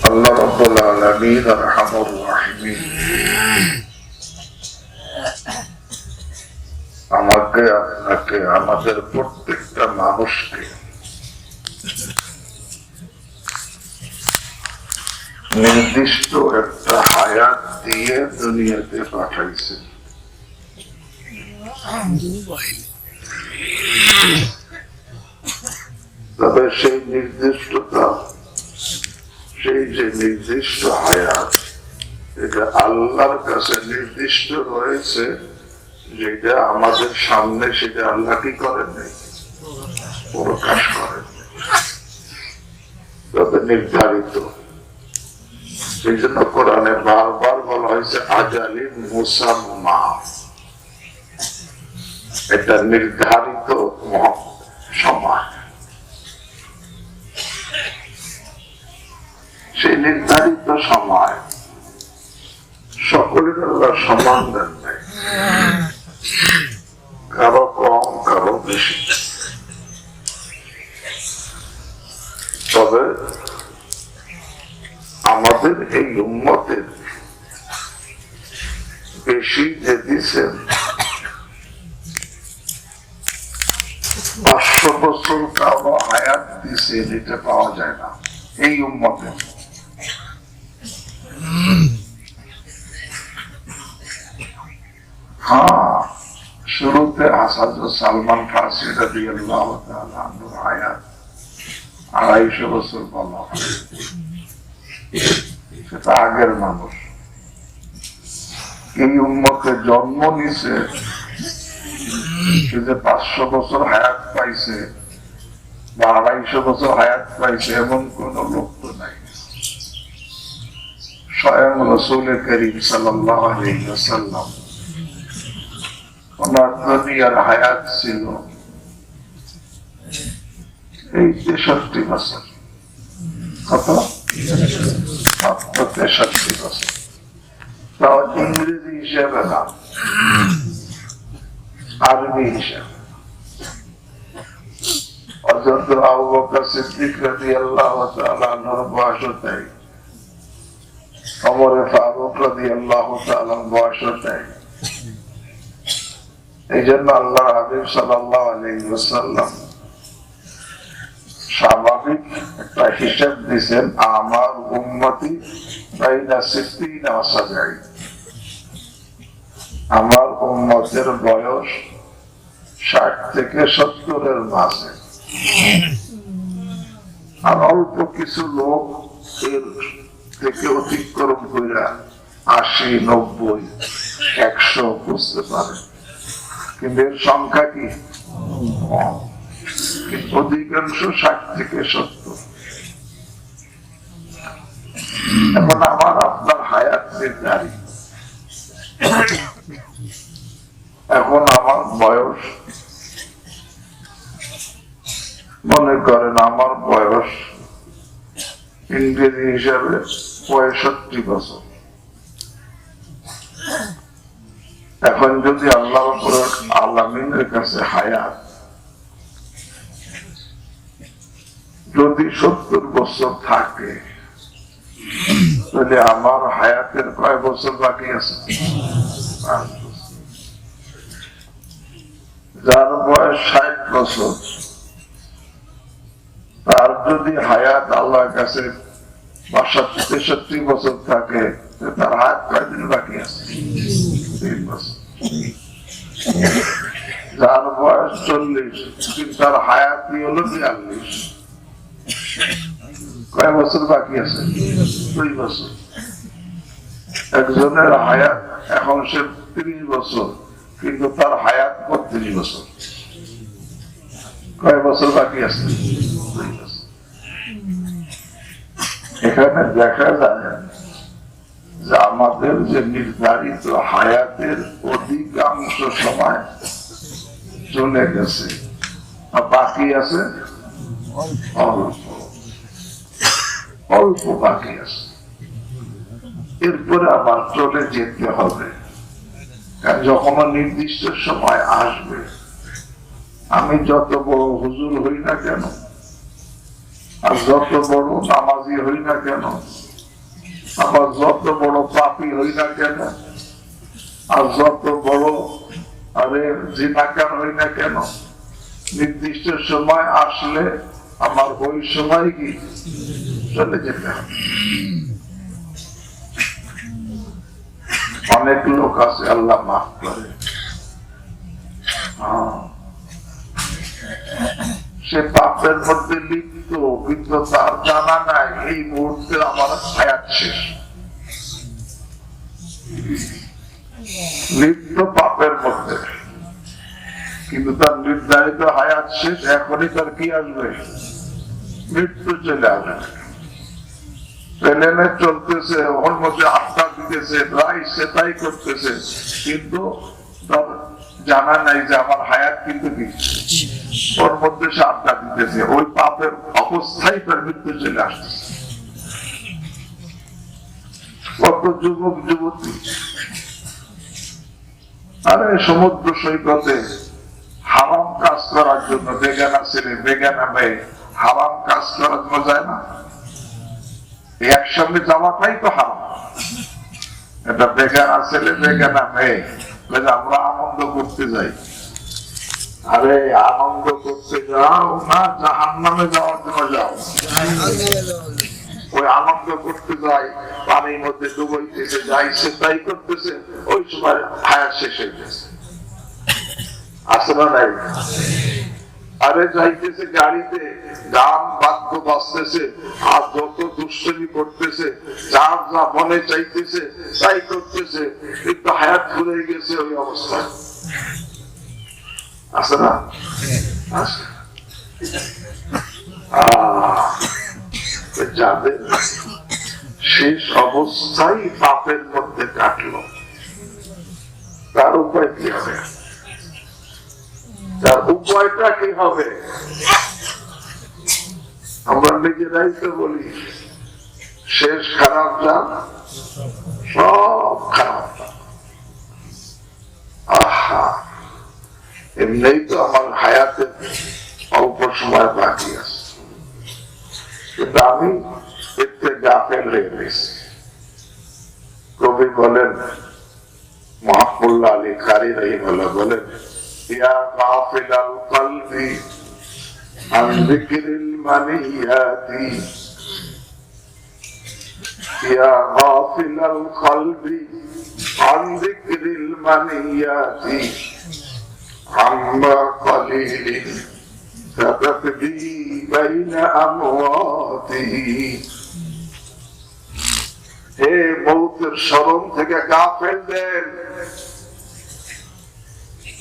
আল্লাহ রাব্বুল আলামিন আরহামুর রাহিমিন আমাকে, আপনাকে, আমাদের প্রত্যেকটা মানুষকে নির্দিষ্ট একটা হায়াত দিয়ে দুনিয়াতে পাঠাইছে। তবে সেই নির্দিষ্টতা, সেই যে নির্দিষ্ট হায়াত, এটা আল্লাহর কাছে নির্দিষ্ট রয়েছে, যেটা আমাদের সামনে সেটা আল্লাহ কি করেন নাই, প্রকাশ করেন। তবে নির্ধারিত, সেই জন্য কোরআনে বারবার বলা হয়েছে আজালিন মুসাম্মা, এটা নির্ধারিত সময়। সেই নির্ধারিত সময় সকলের আল্লাহ সমান দেন নাই, কারো কম কারো বেশি। তবে আমাদের এই উম্মতের বেশি যে দিচ্ছেন, 500 বছর কারো হায়াত দিছে, এটা পাওয়া যায় না এই উম্মতে। হ্যাঁ, শুরুতে হযরত সালমান ফারসি রাদিয়াল্লাহু তাআলা আনহুর হায়াত 250 বছর বলা হয়, সেটা আগের মানুষ। এই উম্মতে জন্ম নিছে, সে যে 500 বছর হায়াত পাইছে বা 250 বছর হায়াত পাইছে এমন কোন লোক তো নাই। স্বয়ং রাসূল করিম সাল্লাল্লাহু আলাইহি ওয়াসাল্লাম, ওনার দুনিয়ার হায়াত ছিল এই 63 বছর। কত? 63 বছর। তাও ইংরেজি হিসেবে না, আরবি হিসেবে। হযরত আবু বকর সিদ্দিক রাদিয়াল্লাহু তাআলা আনহুর বয়সও তাই, ওমর ফারুক রাদিয়াল্লাহু তাআলা বয়সও তাই। এই জন্য আল্লাহ হাবিব সাল্লাল্লাহু আলাইহি ওয়াসাল্লাম স্বাভাবিক একটা হিসাব দিয়েছেন, আমার উম্মতি বাইনা 60 ওয়া 70, আমার উম্মতের বয়স 60 থেকে 70 এর মাঝে। আর অল্প কিছু লোক এর থেকে অতিক্রম করে 80, 90, 100 বুঝতে পারে, কিন্তু এর সংখ্যা কি? অধিকাংশ 60 থেকে 70। এখন আমার আপনার হায়াত নির্ধারিত। এখন আমার বয়স, মনে করেন আমার বয়স ইংরেজি হিসাবে 65 বছর। এখন যদি আল্লাহ রাব্বুল আলামিনের কাছে হায়াত যদি 70 বছর থাকে, তাহলে আমার হায়াতের কয় বছর বাকি আছে? 5 বছর। যার বয়স 60 বছর, তার যদি হায়াত আল্লাহর কাছে 63 বছর থাকে, তার হায়াত কয়দিন বাকি আছে? 3 বছর। যার বয়স 40, কিন্তু তার হায়াতই হলো 42, কয় বছর বাকি আছে? 2 বছর। একজনের হায়াত এখন সে 30 বছর, কিন্তু তার হায়াত 32 বছর, কয় বছর বাকি আছে? 2 বছর। এখানে দেখা যায় যে আমাদের যে নির্ধারিত হায়াতের অধিকাংশ সময় চলে গেছে, আর বাকি আছে অল্প অল্প বাকি আছে। এরপরে আবার চলে যেতে হবে, কারণ যখন নির্দিষ্ট সময় আসবে, আমি যত বড় হুজুর হই না কেন, আর যত বড় নামাজি হই না কেন, আবার যত বড় পাপী হই না কেন, আর যত বড় জিনাকার হই না কেন, নির্দিষ্ট সময় আসলে আমার ওই সময় কি চলে যেতে হবে। অনেক লোক আছে আল্লাহ মাফ করে, সে পাপের মধ্যে লিপ্ত, কিন্তু তার জানা নাই এই মুহূর্তে আমার হায়াত শেষ। লিপ্ত পাপের মধ্যে, কিন্তু তার নির্ধারিত হায়াত শেষ। এখনই তার কি আসবে? মৃত্যু চলে আসবে। প্লেনে চলতেছে, ওর মধ্যে আড্ডা দিতেছে, তাই করতেছে, কিন্তু তার জানা নাই যে আমার হায়াত কিন্তু কি ওর মধ্যে সে আড্ডা দিতেছে। ওই পাপের অবস্থায় তার মৃত্যু চলে আসতেছে। কত যুবক যুবতী আরে সমুদ্র সৈকতে হারাম কাজ করার জন্য, বেগানা ছেলে বেগানা মেয়ে হারাম কাজ করার জন্য যায় না? একসঙ্গে যাওয়াটাই তো হারাম। এটা বেগানা ছেলে বেগানা মেয়ে, আমরা আনন্দ করতে যাই। আরে আনন্দ করতে যাও না, জাহান্নামে যাওয়ার জন্য যাও। ওই আনন্দ করতে যাই, পানির মধ্যে ডুবাইতেছে, যাইছে তাই করতেছে, ওই সময় হায়াত শেষ হয়ে গেছে। আছে না নাই? আরে যাইতেছে গাড়িতে, গান বাদ্য বাজতেছে, আর যত দুষ্টামি করতেছে, যার যা মনে চাইতেছে তাই করতেছে, কিন্তু হায়াত ঘুরে গেছে ওই অবস্থায়। আছে না? আছে। যাদের শেষ অবস্থায় পাপের মধ্যে কাটলো, তার উপায় কি হবে? তার উপায়টা কি হবে? আমরা নিজেরাই তো বলি শেষ খারাপ যান, সব খারাপ। আহা, এমনি তো আমার হায়াতের অল্প সময় বাকি আছে, কিন্তু আমি এতে গাফেল হয়ে গেছি। কবি বলেন, মহাকুল্লা আলী কারি রহিমাল্লাহ বলেন, ইয়া গাফিলাল কলবি আন যিকরিল মানিয়াতি, ইয়া গাফিলাল কলবি আন যিকরিল মানিয়াতি, আম্মা কলিলিন তাতবি বাইনা আমওয়াতিহি। হে মৌতের স্মরণ থেকে গাফেলদের,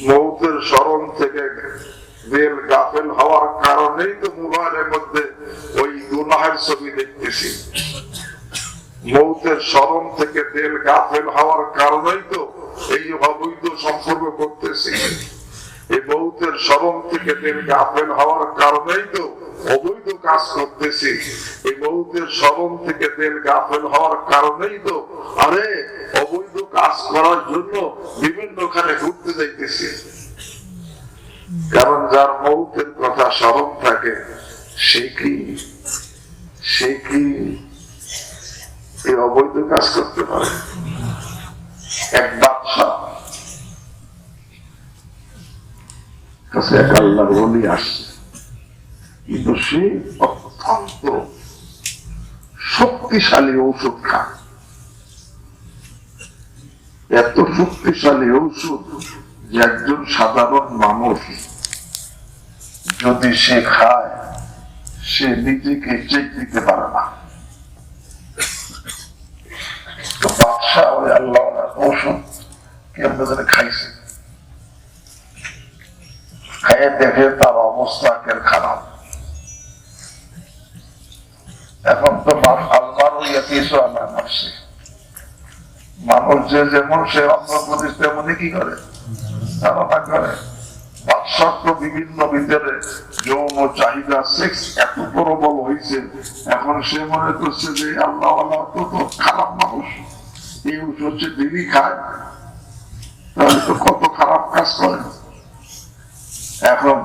মৌতের স্মরণ থেকে দিল গাফেল হওয়ার কারণেই তো মোবাইলের মধ্যে ওই গুনাহের ছবি দেখতেছি। মৌতের স্মরণ থেকে দিল গাফেল হওয়ার কারণেই তো এই অবৈধ সম্পর্ক করতেছি। এই মৌতের স্মরণ থেকে দিল গাফেল হওয়ার কারণেই তো অবৈধ কাজ করতেছি। এই মৌতের স্মরণ থেকে দিল গাফেল হওয়ার কারণেই তো আরে অবৈধ কাজ করার জন্য বিভিন্ন খানে ঘুরতে যাইতেছি। কারণ যার মৌতের কথা স্মরণ থাকে, সে কি এই অবৈধ কাজ করতে পারে? এক বাদশা কাছে এক আল্লাহর ওলি আসছে, কিন্তু সে অত্যন্ত শক্তিশালী ঔষধ খায়। এত শক্তিশালী ঔষধ যে একজন সাধারণ মানুষ যদি সে খায়, সে নিজেকে চেক দিতে পারে না। তো বাদশাহ ওই আল্লাহ ঔষধ কেমন খাইছে, খাইয়ে দেখে তার অবস্থা খারাপ। এখন তো মানুষ যে যেমন সে অন্য প্রদেশ তেমনই কি করে, ধারণা করে। বাদশাহ তো বিভিন্ন ভিতরে যৌন চাহিদা, সেক্স এত প্রবল হয়েছে, এখন সে মনে করছে যে আল্লাহ তো খারাপ মানুষ, এই হচ্ছে দিনই খায়, তাহলে তো কত খারাপ কাজ করে। এখন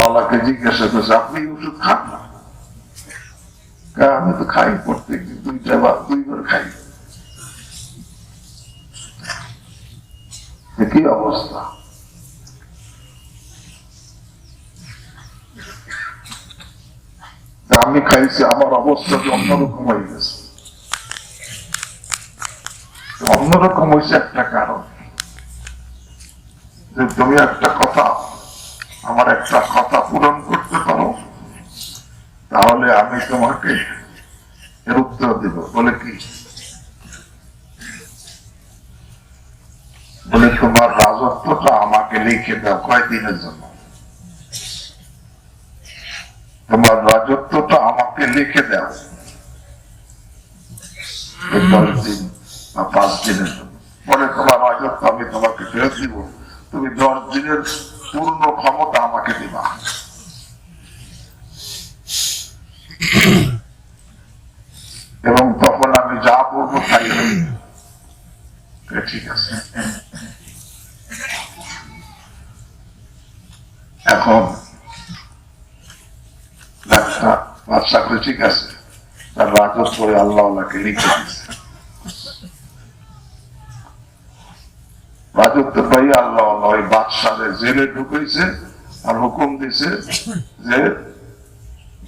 আল্লাহকে জিজ্ঞাসা করছে, আপনি ওষুধ খান না? আমি তো খাই প্রত্যেক দিন 2টা বা 2বার খাই। কি অবস্থা! আমি খাইছি, আমার অবস্থা অন্যরকম হয়ে গেছে। অন্যরকম হয়েছে একটা কারণ, যে তুমি একটা কথা, আমার একটা কথা পূরণ করতে পারো, তাহলে আমি তোমাকে এর উত্তর দেব। বলে কি? বলে তোমার রাজত্বটা আমাকে লিখে দাও কয়দিনের জন্য। তোমার রাজত্বটা আমাকে লিখে দাও 10 দিন বা 5 দিনের জন্য। বলে তোমার রাজত্ব আমি তোমাকে ফেরত দিব, তুমি 10 দিনের পূর্ণ ক্ষমতা আমাকে দিবা। এবং তখন আমি যা বলবো তাই ঠিক আছে। এখন একটা বাদশা করে ঠিক আছে, তার রাজত্ব আল্লাহকে লিখে দিচ্ছে। রাজত্ব পাই আল্লাহ ওই বাদশারে জেলে ঢুকেছে আর হুকুম দিছে যে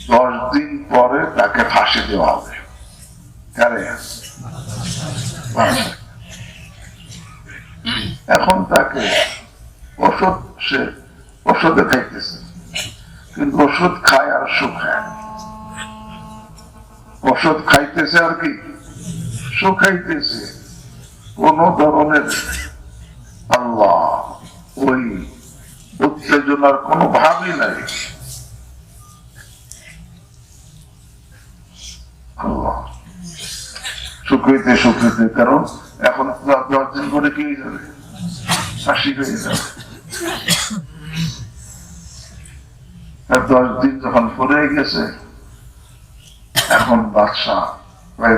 10 দিন পরে তাকে ফাঁসি দেওয়া হবে। এখন তাকে ওষুধে খাইতেছে, কিন্তু ওষুধ খায় আর শুকায়। ওষুধ খাইতেছে আর কি শুকাইতেছে। কোন ধরনের আল্লাহ ওই উত্তেজনার কোন ভাবই নাই। আল্লাহ শুকাইতে শুকাইতে, কারণ এখন 10 দিন করে কি হয়ে যাবে, ফাঁসি হয়ে যাবে। 10 দিন যখন পরে গেছে, এখন বাদশাহ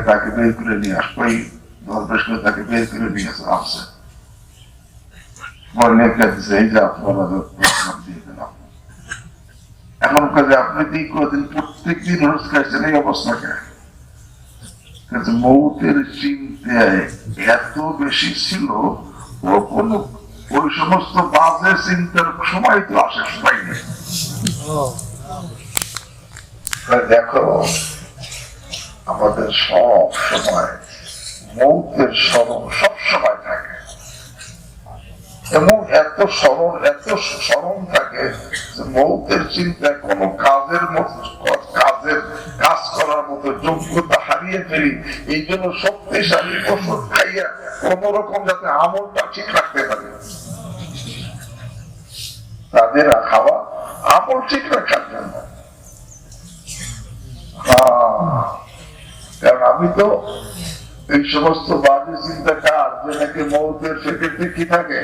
তাকে বের করে নিয়ে আসবে, দরবেশ করে তাকে বের করে নিয়ে আসছে। এখন কাজে আপনি দীর্ঘদিন প্রত্যেক দিন রোজ খাইছেন, এই অবস্থাকে মৌতের চিন্তায় এত বেশি ছিল, ও কোন ওই সমস্ত বাজে চিন্তার সময় তো আসে সবাই নেই। দেখো আমাদের সব সময় মৌতের স্মরণ সব সময় থাকে, এবং এত স্মরণ থাকে যে মৌতের চিন্তায় কোনো কাজ করার মতো যোগ্যতা হারিয়ে ফেলি। এই জন্য শক্তিশালী ওষুধ খাইয়া কোন রকম যাতে আমলটা ঠিক রাখতে পারে, তাদের খাওয়া আমল ঠিক রাখার জন্য। কারণ আমি তো এই সমস্ত বাজে চিন্তা কার, যে নাকি মৌতের সেক্ষেত্রে কি থাকে,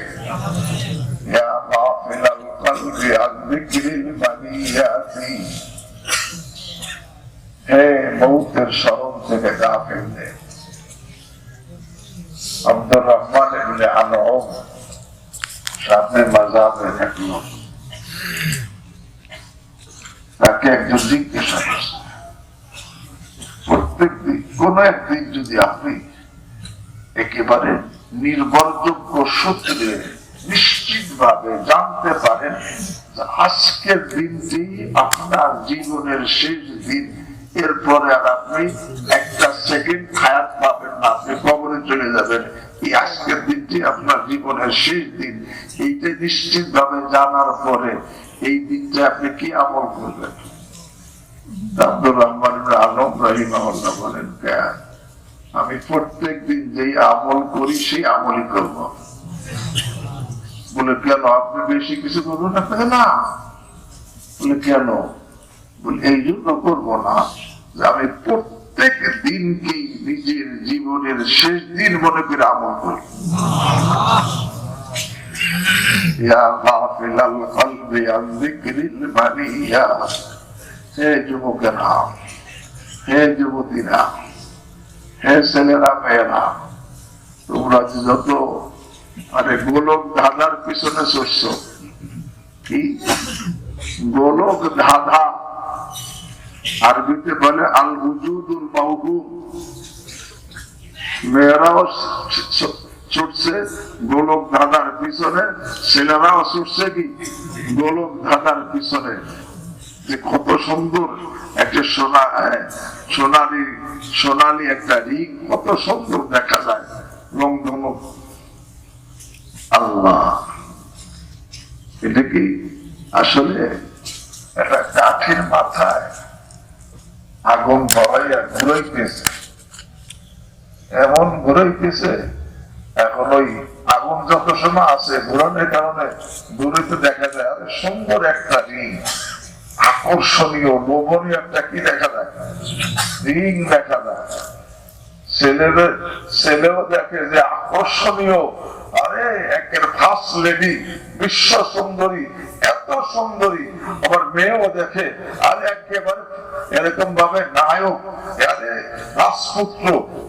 মৌতের স্মরণ থেকে গা ফেললে। আব্দুর রহমান ইবনে আনউম শাফি মাযহাবে থাকলো, তাকে একজন জিজ্ঞাসা করছে, প্রত্যেক দিন কোন একদিন যদি আপনি একেবারে নির্ভরযোগ্য সূত্রে নিশ্চিত ভাবে জানতে পারেন যে আজকের দিনটি আপনার জীবনের শেষ দিন, এরপরে আর আপনি একটা সেকেন্ড হায়াত পাবেন না, আপনি কবরে চলে যাবেন, এই আজকের দিনটি আপনার জীবনের শেষ দিন, এইটা নিশ্চিত ভাবে জানার পরে এই দিনটা আপনি কি আমল করবেন? আব্দুর রহমান আলম রাহিমাহুল্লাহ বলেন, আমি প্রত্যেক দিন যেই আমল করি সেই আমলই করব। বলে কেন, আপনি বেশি কিছু করবেন না? বলে কেন? বলে এই জন্য করবো না যে আমি প্রত্যেক দিনকেই নিজের জীবনের শেষ দিন মনে করে আমল করি। হে যুবকেরা, হে যুবতীরা, হে ছেলেরা মেয়েরা, তোমরা যত গোলক ধাঁধার পিছনে চড়ছ, কি গোলক ধাঁধা, আরবিতে বলে আল উজুদুল মাওহুম। মেয়েরাও ছুটছে গোলক ধাঁধার পিছনে, ছেলেরাও ছুটছে কি গোলক ধাঁধার পিছনে। যে কত সুন্দর একটা সোনালি একটা রিং, কত সুন্দর দেখা যায় রংধনু। আল্লাহ, এটা কি আসলে একটা কাঠের মাথায় আগুন ধরাইয়া ঘুরাইতেছে, এমন ঘুরাইতেছে। এখন ওই আগুন যত সময় আছে ঘুরানোর কারণে দূরে তো দেখা যায় আরে সুন্দর একটা রিং, আকর্ষণীয় লোভনীয় একটা কি দেখা যায় রিং দেখা যায়। ছেলেও দেখে যে আকর্ষণীয়, আরে একের ফার্স্ট লেডি, বিশ্ব সুন্দরী, এত সুন্দরী। আবার মেয়েও দেখে আর একেবারে এরকম ভাবে নায়ক, আরে রাজপুত্র,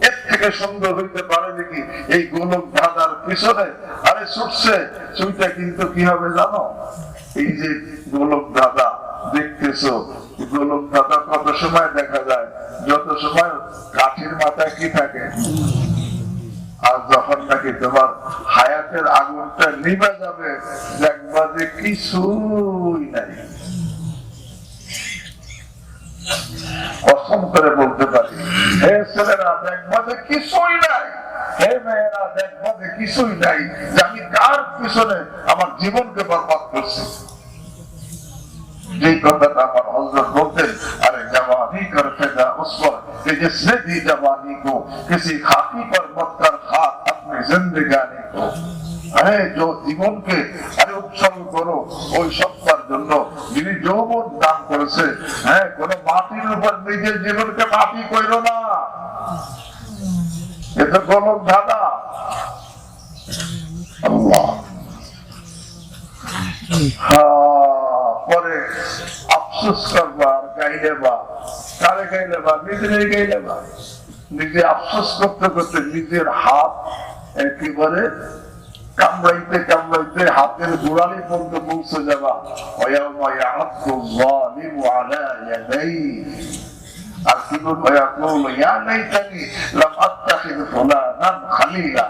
এর থেকে সুন্দর হইতে পারে নাকি? এই গোলক ধাঁধার পিছনে আরে ছুটছে। ছুটে কিন্তু কি হবে জানো? এই যে গোলক ধাঁধা দেখতেছো, গোলক ধাঁধা কত সময় দেখা যায়? যত সময় কাঠের মাথায় কি থাকে, আর যখন নাকি তোমার হায়াতের আগুনটা নিভে যাবে, দেখবা যে কিছুই নাই। কসম করে বলতে পারি, হে ছেলেরা দেখবা যে কিছুই নাই, হে মেয়েরা দেখবা যে কিছুই নাই, যে আমি কার পিছনে আমার জীবনকে বরবাদ করছি। যে কথাটা আমার হযরত বলতেন, আরে জওয়ানি কর ফিদা উস पर जिसने दी जवानी को किसी खाकी पर मत कर खाक अपनी जिंदगानी को। আরে জীবনকে আরে উৎসর্গ করো ওই সত্তার জন্য যিনি যৌবন দান করেছে। হ্যাঁ, কোন মাটির উপর নিজের জীবনকে মাটি কইরো না, এটা গোলক ধাঁধা। আল্লাহ, পরে আফসোস করবা, গাইলে বা কারে গাইলে বা নিজেরাই গাইলে বা। নিজে আফসোস করতে করতে নিজের হাত একেবারে কামড়াইতে কামড়াইতে হাতের গোড়ালি পর্যন্ত পৌঁছে যাবা। আর কি বলবো, ইয়া লাইতানি লাম আত্তাখিয ফুলানান খালিলা।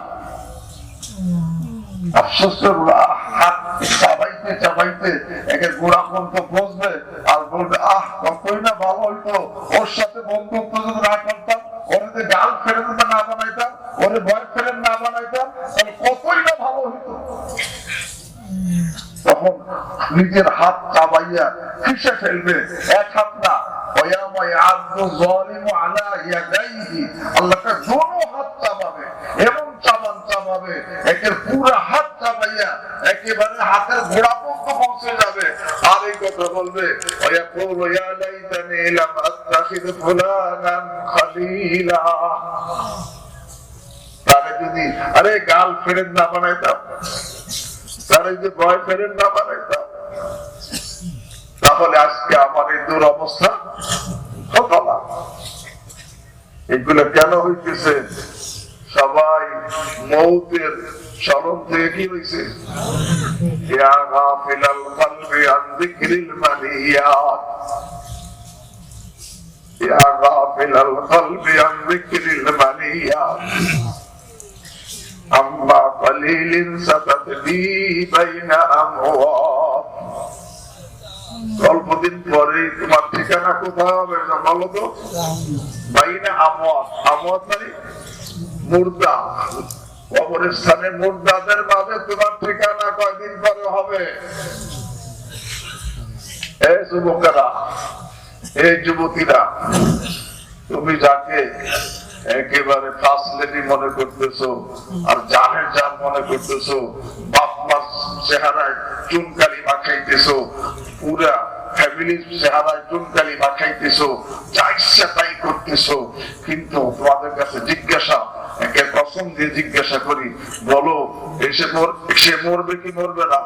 আফসোস করবো, হাত চাবাইতে চাবাইতে একে গোড়া পর্যন্ত বসবে আর বলবে, আহ কতই না ভালো হইতো ওর সাথে বন্ধুত্ব যদি না করতাম, ওরে যে গাল ফ্রেন্ড না বানাইতাম, ওরে বয়ফ্রেন্ড না বানাইতাম, তাহলে কতই না ভালো হইতো। তখন নিজের হাত চাবাইয়া কিসে ফেলবে, এক হাত না, আল্লাহকে দোনো হাত চাবাবে, এমন চাবান চাবাবে একের পুরো হাত চাবাইয়া একেবারে হাতের গোড়া পর্যন্ত পৌঁছে যাবে। আর এই কথা বলবে, তাহলে যদি আরে গার্লফ্রেন্ড না বানাইতাম, তাহলে যদি বয়ফ্রেন্ড না বানাইতাম, তাহলে আজকে আমার এই দুরবস্থা হতো না। এগুলো কেন হইতেছে? সবাই মৌতের স্মরণ থেকে কি হয়েছে? ইয়া গাফিলাল কলবি আন যিকরিল মানিয়াত, ইয়া গাফিলাল কলবি আন যিকরিল মানিয়াত, আম্মা কলিলিন সাতাতবি বাইনা আমওয়াত। অল্পদিন পরে তোমার ঠিকানা কোথায় হবে বলো তো? বাইনা আমওয়াত। আমওয়াত মানে মুর্দা, কবরস্থানে মুর্দাদের মাঝে তোমার ঠিকানা কয়দিন পরে হবে। এই যুবকেরা, এই যুবতীরা, তুমি যাকে একেবারে ফার্স্ট লেডি মনে করতেছো আর জানের জান মনে করতেছো, বাপ মার চেহারায় চুনকালি মাখাইতেছো, পুরা ফ্যামিলির চেহারায় চুনকালি মাখাইতেছো, যা ইচ্ছা তাই করতেছো, কিন্তু তোমাদের কাছে জিজ্ঞাসা, একে কসম দিয়ে জিজ্ঞাসা করি, বলো সে মরবে কি মরবে না?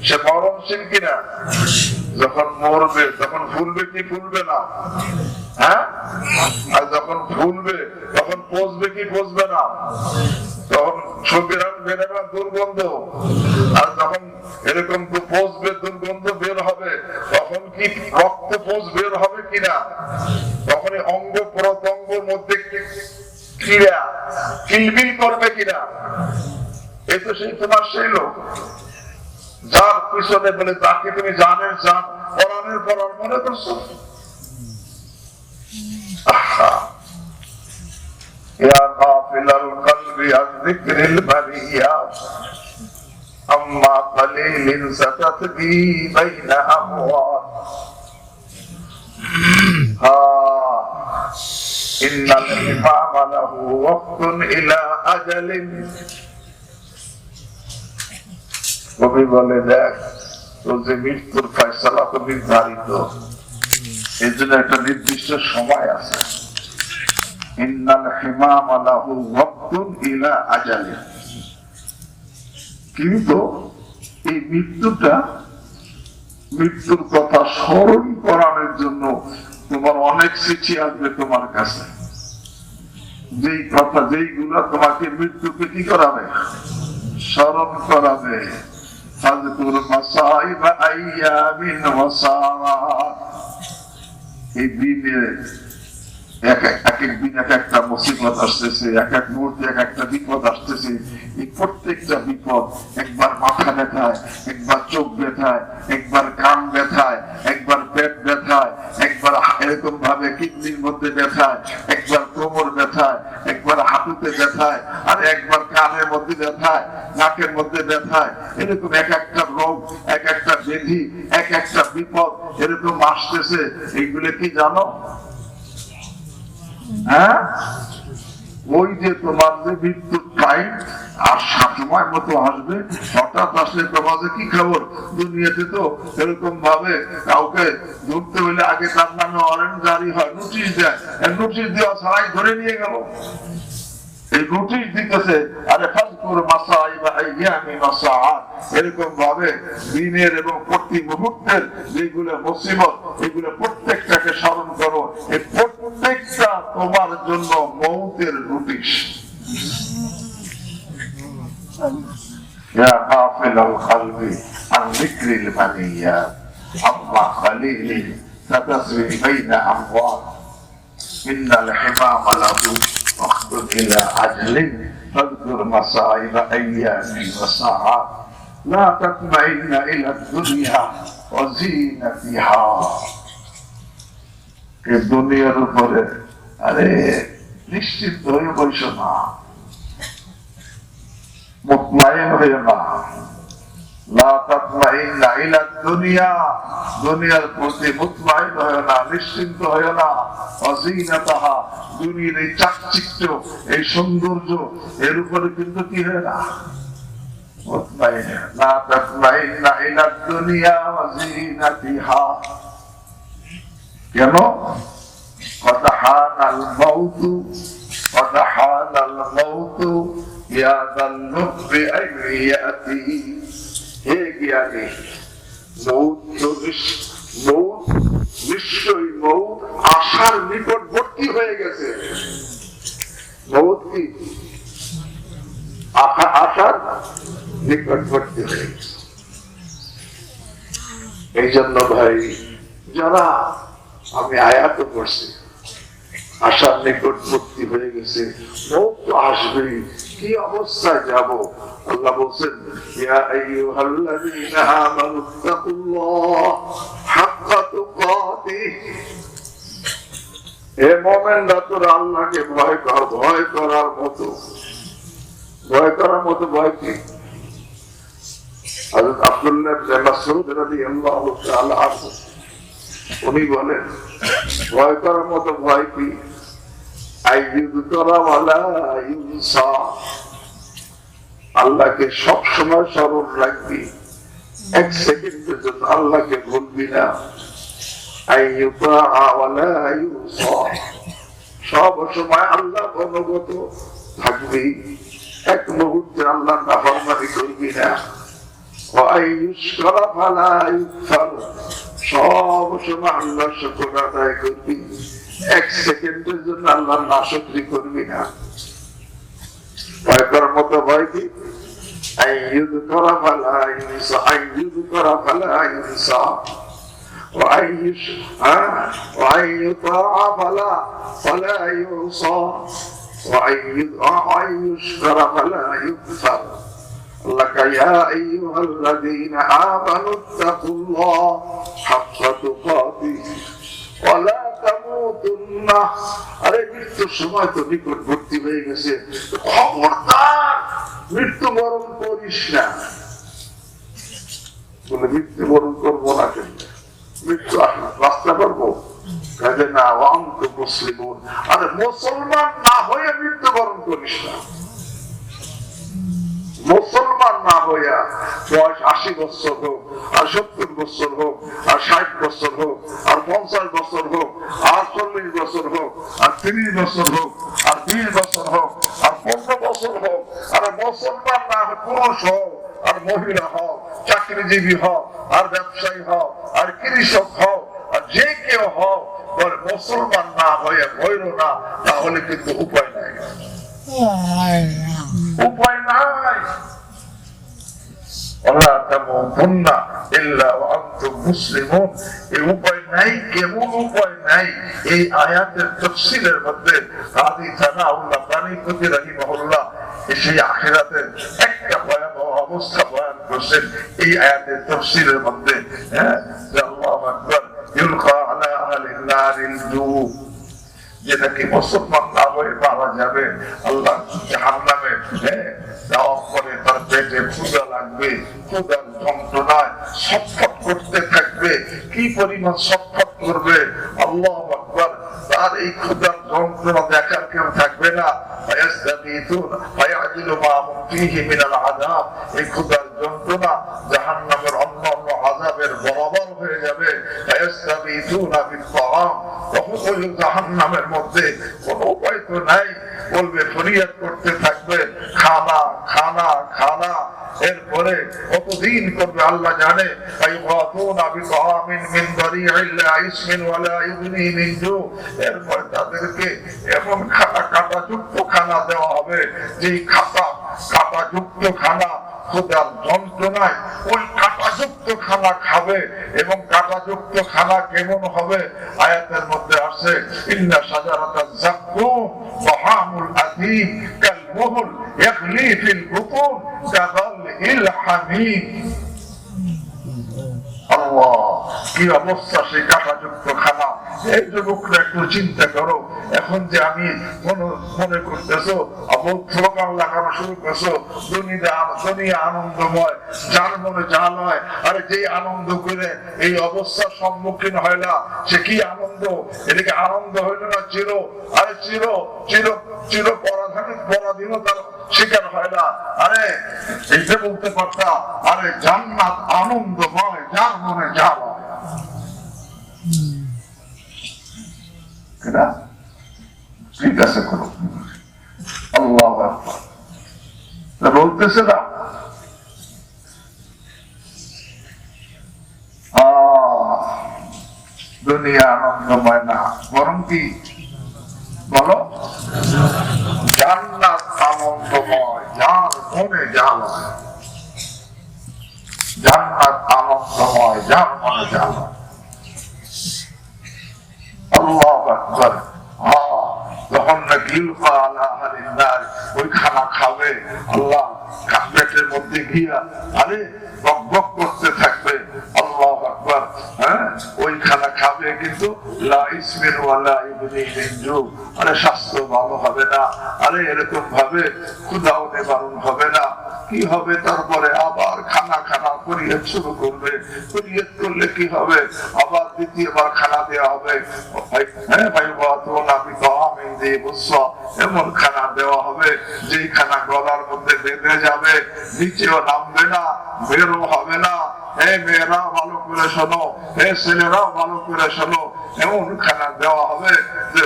সে মরণশীল কিনা? যখন মরবে তখন ফুলবে কি ফুলবে না? হ্যাঁ, আর যখন ফুলবে তখন পচবে কি পচবে না? তখন সুবিরাম বেরোবে দুর্গন্ধ, আর যখন এরকম পচবে দুর্গন্ধ বের হবে, তখন কি রক্ত পোষ বের হবে কিনা? চিড়া কিলবিল করবে কিনা? এই তো সেই তোমার সেই লোক যার পিছনে বলে তাকে তুমি জানেন কোরআনের পড়ার মনে করছো। ইয়া গাফিলাল কলবি আন যিকরিল বারিয়াত আম্মা কালিলিন সাতাতবি বাইনা আমওয়াত ইন্নাল ইমামা লাহু ওয়াক্তুন ইলা আজালিন। কবি বলে দেখ তোর যে মৃত্যুর ফয়সালা তো নির্ধারিত, এই জন্য একটা নির্দিষ্ট সময় আছে। ইন্নাল ইমামা লাহু ওয়াক্তুন ইলা আজালিন। কিন্তু এই মৃত্যুর কথা স্মরণ করানোর জন্য তোমার অনেক চিঠি আসবে তোমার কাছে, যেইগুলো তোমাকে মৃত্যুকে কি করাবে, স্মরণ করাবে। এই দিনে এক একদিন এক একটা মুসিবত আসতেছে, এক এক মুহূর্তে এক একটা বিপদ আসতেছে। এই প্রত্যেকটা বিপদ একবার মাথা ব্যথায়, একবার চোখ ব্যথায়, একবার কান ব্যথায়, একবার পেট ব্যথায়, একবার এরকম ভাবে কিডনির মধ্যে ব্যথায়, একবার কোমর ব্যথায়, একবার হাঁটুতে ব্যথায়, আর একবার কানের মধ্যে ব্যথায়, নাকের মধ্যে ব্যথায়। এরকম এক একটা রোগ, এক একটা ব্যাধি, এক একটা বিপদ এরকম আসতেছে। এইগুলো কি জানো? হ্যাঁ, ওই যে তোমার যে মৃত্যুর টাইম আর সময় মতো আসবে, হঠাৎ আসলে তোমার যে কি খবর। দুনিয়াতে তো এরকম ভাবে কাউকে ধরতে হইলে আগে তার নামে ওয়ারেন্ট জারি হয়, নোটিশ দেয়, নোটিশ দেওয়া ছাড়াই ধরে নিয়ে গেল। এই নোটিশ দিতেছে, আরে ফাজকুর মাসাইবা আইয়ামি মাসাআত, এরকম ভাবে দিনের এবং প্রতি মুহূর্তের যেগুলো মুসিবত, এগুলো প্রত্যেকটাকে স্মরণ করো। এই প্রত্যেকটা তোমার জন্য মৌতের নোটিশ। ইয়া গাফিলাল কলবি আন যিকরিল বানিয়াত আম্মা খালিলিন তাতাসরি বাইনা আমওয়াত ইন্নাল হিমামা লাহু ওয়াক্তুন ইলা আজলিন ফাযকুর মাসাইবা আইয়ামি ওয়াসাআত লা তাতমাইন্না ইলা দুনিয়া ওয়া যিনাতিহা। এই দুনিয়ার উপরে আরে নিশ্চিত হয়ে বসো না, মুতমাইন হয়ে না। লা তাতমাইন্না ইলা দুনিয়া, দুনিয়ার প্রতি মুতমাইন হয় না, নিশ্চিন্ত হয় না। ওয়া যিনাতাহা, দুনিয়ার এই চাকচিক্য, এই সৌন্দর্য, এর উপরে কিন্তু কি হয় না, মুতমাইন। লা তাতমাইন্না ইলা দুনিয়া ওয়া যিনাতিহা। কেন? ওয়াতাহানাল মাউতু ওয়াতাহানাল মাউতু ইয়া যাল লুবি আইয়াতি। হে জ্ঞানী, মৌত নিশ্চয়ই মৌত আশার নিকটবর্তী হয়ে গেছে। মৌত কি আশার নিকটবর্তী হয়ে গেছে। এই জন্য ভাই, যারা আমি আয়াত করছি আশার নিকটবর্তী হয়ে গেছে, মৌত তো আসবেই, কি অবস্থায় যাব? আল্লাহ বলছেন, ইয়া আইয়ুহাল্লাযীনা আমানুত্তাকুল্লাহ হাক্কা তুকাতিহ। হে মুমিনরা, তোমরা আল্লাহকে ভয় কর। ভয় করার মতো ভয় কি? হযরত আব্দুল্লাহ ইবনে মাসউদ রাদিয়াল্লাহু তাআলা আনহু উনি বলেন, ভয় করার মতো ভয় কি? আইয়ুযকারা ওয়ালা ইউনসা, আল্লাহকে সব সময় স্মরণ রাখবি, এক সেকেন্ডের জন্য আল্লাহকে ভুলবি না। আইয়ুতাআ ওয়ালা ইউসা, সব সময় আল্লাহ অনুগত থাকবি, এক মুহূর্তে আল্লাহ নাফরমানি করবি না। ওয়া আইয়ুশকারা ফালা ইউকফার, সব সময় আল্লাহর শুকর আদায় করবি, এক সেকেন্ডের জন্য আল্লাহর নাশকরি করবি না। ভয় করার মতো ভয় কি? আইয়ুযকারা ফালা ইউনসা, আইয়ুযকারা ফালা ইউনসা ওয়া আইয়ুতাআ ফালা ইউসা, وأن يشكر فلا يكفر لك يا أيها الذين آمنوا اتقوا الله حق تقاته ولا تموتن আরে মৃত্যুর সময় তো নিকটবর্তী হয়ে গেছে, খবরদার মৃত্যুবরণ করিস না। বলে মৃত্যুবরণ করবো না কেন? মৃত্যু আসলে রাস্তা করবো কাজে না। অন্ত মুসলিম, আরে মুসলমান না হয়ে মৃত্যুবরণ করিস না। মুসলমান না হইয়া বয়স 80 বছর হোক, আর 70 বছর হোক, আর 60 বছর হোক, আর 50 বছর হোক, আর 40 বছর হোক, আর 30 বছর হোক, আর 20 বছর হোক, আর 15 বছর হোক, আর মুসলমান না হয় পুরুষ হোক আর মহিলা হোক, চাকরিজীবী হোক আর ব্যবসায়ী হোক আর কৃষক হোক আর যে কেউ হোক, মুসলমান না হয়ে হইল না, তাহলে কিন্তু উপায় নাই, উপায় নাই। আল্লাহ তামুতুন্না ইল্লা ওয়া আনতুম মুসলিমুন, এই উপায় নাই। কেমন উপায় নাই? এই আয়াতের তাফসীরের মধ্যে কাজী সানাউল্লাহ বানীপতি রাহিমাহুল্লাহ সেই আখিরাতের একটা ভয়াবহ অবস্থা বয়ান করছেন এই আয়াতের তাফসীরের মধ্যে। আল্লাহু আকবার। ইউলকা আলা আহলিন নারিল জু, যেটাকে মুসলমান না হয়ে মারা যাবে, আল্লাহ জাহান্নামে দেওয়ার পরে তার পেটে ক্ষুধা লাগবে, ক্ষুধার যন্ত্রণায় ছটফট করতে থাকবে। কি পরিমাণ ছটফট করবে! আল্লাহু আকবার। তার এই ক্ষুধার যন্ত্রণা দেখার কেউ থাকবে না। এই ক্ষুধার যন্ত্রণা জাহান্নামের অন্যান্য আযাবের বরাবর হয়ে যাবে। জাহান্নামের মধ্যে কোনো উপায় তো নাই, বলবে, ফরিয়াদ করতে থাকবে, খানা খানা খানা। এরপরে কতদিন করবে আল্লাহ জানে। এরপরে তাদেরকে এমন কাঁটাযুক্ত খানা দেওয়া হবে, যে কাঁটাযুক্ত খানা ক্ষুধার যন্ত্রণায় ওই কাঁটাযুক্ত খানা খাবে। এবং কাঁটাযুক্ত খানা কেমন হবে? আয়াতের মধ্যে আছে, ইন্না শাজারাতাজ যাক্কুম তাহামুল আযীম কালমুহুল ইয়াগলি ফিল বুতুন কাযালইল হামীম। আল্লাহ, কি অবস্থা সেই কাঁটাযুক্ত খানা! এই যুবকরা একটু চিন্তা করো। এখন যে আমি মনে করতেছো, স্লোগান লাগানো শুরু করছো, দুনিয়া আনন্দময়, যার মনে যা নয়। আরে যে আনন্দ করে এই অবস্থার সম্মুখীন হয় না, সে কি আনন্দ? এদিকে আনন্দ হইল না চির, আরে চির চির চির পরাধীনতার শিকার হয় না। আরে এইটা বলতে পারতাম, আরে জান্নাত আনন্দময়, যার মনে যা নয়। ঠিক আছে, করো। আল্লাহু আকবার। বলতেছে না, দুনিয়া আনন্দময় না, বরং কি বলো, জান্নাত আনন্দময়, যার মনে যা নয়। জান্নাত আনন্দময়, যার মনে যা নয়। আল্লাহু আকবার। তখন নাকি ওই খানা খাবে, আল্লাহ পেটের মধ্যে গিয়া আরে বক বক করতে থাকবে। আল্লাহু আকবার। ওই খানা খাবে, কিন্তু লা ইসমিন ওয়ালা ইবনি মিনজু, আরে স্বাস্থ্য ভালো হবে না। আরে এরকম ভাবে ক্ষুধাও নিবারণ হবে না। কি হবে? তারপরে আবার খানা পরিহার শুরু করবে। পরিহার করলে কি হবে? আবার দ্বিতীয়বার খানা দেওয়া হবে। এমন খানা দেওয়া হবে, যে খানা গলার মধ্যে বেঁধে যাবে, নিচেও নামবে না, বেরো হবে না। হে মেয়েরা ভালো করে শোনো, হে ছেলেরাও ভালো করে শোনো, এমন খানা দেওয়া হবে যে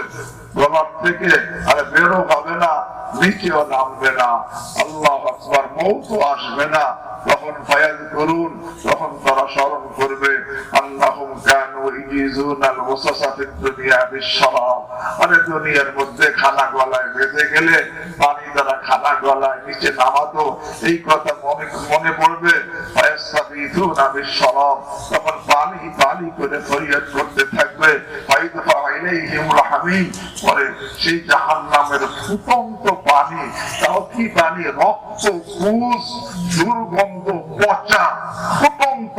গলার থেকে আরে বেরো হবে না, নিচেও নামবে না। আল্লাহু আকবার। মউত আসবে না। তখন ফায়াজ করুন, তখন তারা স্মরণ করবে, আল্লাহুম কানু ইজিজুনাল ওয়াসাসা ফিদ দুনিয়া বিশরাব। আরে দুনিয়ার মধ্যে খানা গলায় বেঁধে গেলে পানি দ্বারা খানা গলায় নিচে নামাতো, এই কথা মনে পড়বে। ফায়াসতাবিতুনা বিশরাব, তখন পানি করে ফরিয়াদ করতে থাকবে। থাকবে, পরে সেই জাহান্নামের ফুটন্ত পানি, তাও কি পানি, রক্ত, পুষ, দুর্গন্ধ, পচা, ফুটন্ত,